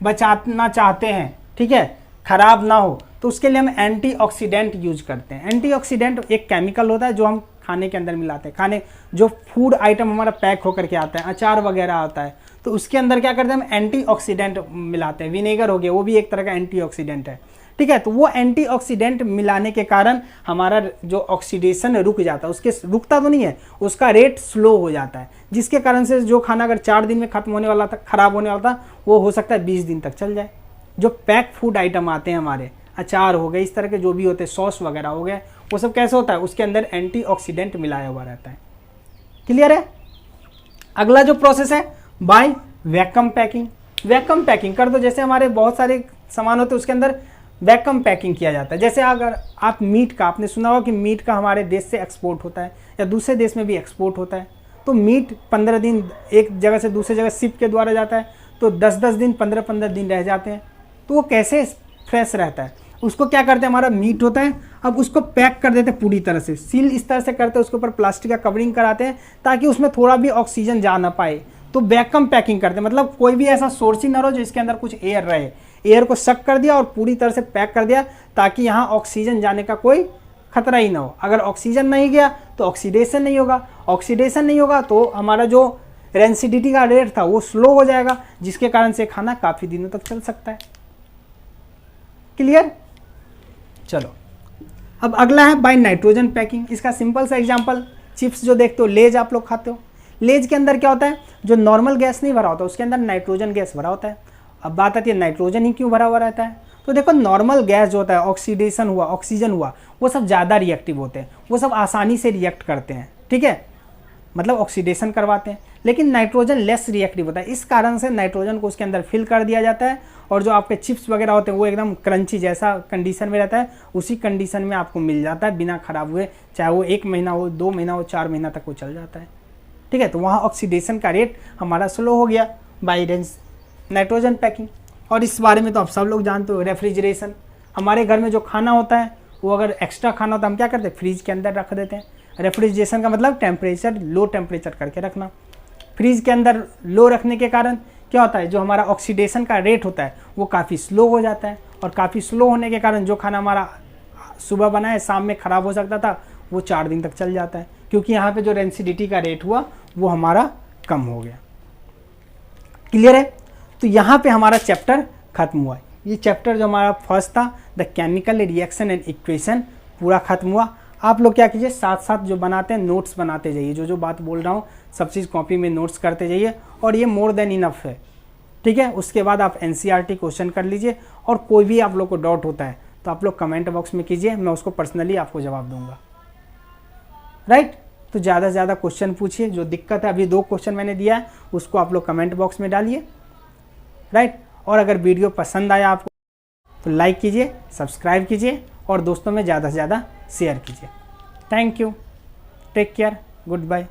बचाना चाहते हैं, ठीक है, खराब ना हो, तो उसके लिए हम एंटीऑक्सीडेंट यूज करते हैं। एंटीऑक्सीडेंट एक केमिकल होता है जो हम खाने के अंदर मिलाते हैं। खाने जो फूड आइटम हमारा पैक होकर के आता है, अचार वगैरह आता है, तो उसके अंदर क्या करते हैं हम एंटीऑक्सीडेंट मिलाते हैं। विनेगर हो गया, वो भी एक तरह का एंटीऑक्सीडेंट है। ठीक है, तो वो एंटीऑक्सीडेंट मिलाने के कारण हमारा जो ऑक्सीडेशन रुक जाता है, उसके रुकता तो नहीं है, उसका रेट स्लो हो जाता है, जिसके कारण से जो खाना अगर 4 दिन में खत्म होने वाला था, खराब होने वाला था, वो हो सकता है 20 दिन तक चल जाए। जो पैक फूड आइटम आते हैं हमारे, अचार हो गए, इस तरह के जो भी होते हैं, सॉस वगैरह हो गए, वो सब कैसे होता है, उसके अंदर एंटीऑक्सीडेंट मिलाया हुआ रहता है। क्लियर है। अगला जो प्रोसेस है बाय वैक्यूम पैकिंग कर दो। जैसे हमारे बहुत सारे सामान होते हैं उसके अंदर वैक्यूम पैकिंग किया जाता है। जैसे अगर आप मीट का, आपने सुना होगा कि मीट का हमारे देश से एक्सपोर्ट होता है या दूसरे देश में भी एक्सपोर्ट होता है, तो मीट 15 दिन एक जगह से दूसरी जगह शिप के द्वारा जाता है, तो 10-10 दिन 15-15 दिन रह जाते हैं। तो वो कैसे फ्रेश रहता है, उसको क्या करते हैं, हमारा मीट होता है, अब उसको पैक कर देते हैं पूरी तरह से, सील इस तरह से करते हैं, उसके ऊपर प्लास्टिक का कवरिंग कराते हैं ताकि उसमें थोड़ा भी ऑक्सीजन जा ना पाए। तो वैक्यूम पैकिंग करते हैं, मतलब कोई भी ऐसा सोर्स ही ना हो जिसके अंदर कुछ एयर रहे, एयर को सक कर दिया और पूरी तरह से पैक कर दिया ताकि यहाँ ऑक्सीजन जाने का कोई खतरा ही ना हो। अगर ऑक्सीजन नहीं गया तो ऑक्सीडेशन नहीं होगा, तो हमारा जो रेंसिडिटी का रेट था वो स्लो हो जाएगा, जिसके कारण से खाना काफ़ी दिनों तक चल सकता है। क्लियर। चलो अब अगला है बाय नाइट्रोजन पैकिंग। इसका सिंपल सा एग्जांपल, चिप्स जो देखते हो, लेज आप लोग खाते हो, लेज के अंदर क्या होता है, जो नॉर्मल गैस नहीं भरा होता, उसके अंदर नाइट्रोजन गैस भरा होता है। अब बात आती है नाइट्रोजन ही क्यों भरा हुआ रहता है, तो देखो नॉर्मल गैस जो होता है, ऑक्सीडेशन हुआ, ऑक्सीजन हुआ, वो सब ज़्यादा रिएक्टिव होते हैं, वो सब आसानी से रिएक्ट करते हैं। ठीक है, मतलब ऑक्सीडेशन करवाते हैं। लेकिन नाइट्रोजन लेस रिएक्टिव होता है, इस कारण से नाइट्रोजन को उसके अंदर फिल कर दिया जाता है, और जो आपके चिप्स वगैरह होते हैं वो एकदम क्रंची जैसा कंडीशन में रहता है, उसी कंडीशन में आपको मिल जाता है बिना खराब हुए, चाहे वो 1 महीना हो, 2 महीना हो, 4 महीना तक वो चल जाता है। ठीक है, तो वहाँ ऑक्सीडेशन का रेट हमारा स्लो हो गया बाय नाइट्रोजन पैकिंग। और इस बारे में तो आप सब लोग जानते हो, रेफ्रिजरेशन। हमारे घर में जो खाना होता है वो अगर एक्स्ट्रा खाना होता है हम क्या करते हैं, फ्रीज के अंदर रख देते हैं। रेफ्रिजरेशन का मतलब टेम्परेचर लो टेम्परेचर करके रखना। फ्रीज के अंदर लो रखने के कारण क्या होता है, जो हमारा ऑक्सीडेशन का रेट होता है वो काफ़ी स्लो हो जाता है, और काफ़ी स्लो होने के कारण जो खाना हमारा सुबह बना है शाम में ख़राब हो सकता था वो 4 दिन तक चल जाता है, क्योंकि यहाँ पे जो रेंसिडिटी का रेट हुआ वो हमारा कम हो गया। क्लियर है। तो यहाँ पे हमारा चैप्टर खत्म हुआ। ये चैप्टर जो हमारा फर्स्ट था, the chemical reaction and equation, पूरा खत्म हुआ। आप लोग क्या कीजिए, साथ साथ जो बनाते हैं नोट्स बनाते जाइए, जो जो बात बोल रहा हूँ सब चीज़ कॉपी में नोट्स करते जाइए, और ये मोर देन इनफ है। ठीक है, उसके बाद आप NCERT क्वेश्चन कर लीजिए, और कोई भी आप लोग को डाउट होता है तो आप लोग कमेंट बॉक्स में कीजिए, मैं उसको पर्सनली आपको जवाब दूंगा। राइट, तो ज़्यादा से ज़्यादा क्वेश्चन पूछिए, जो दिक्कत है, अभी 2 क्वेश्चन मैंने दिया है उसको आप लोग कमेंट बॉक्स में डालिए। राइट, और अगर वीडियो पसंद आया आपको तो लाइक कीजिए, सब्सक्राइब कीजिए, और दोस्तों में ज़्यादा से ज़्यादा शेयर कीजिए। Thank you, take care, good bye.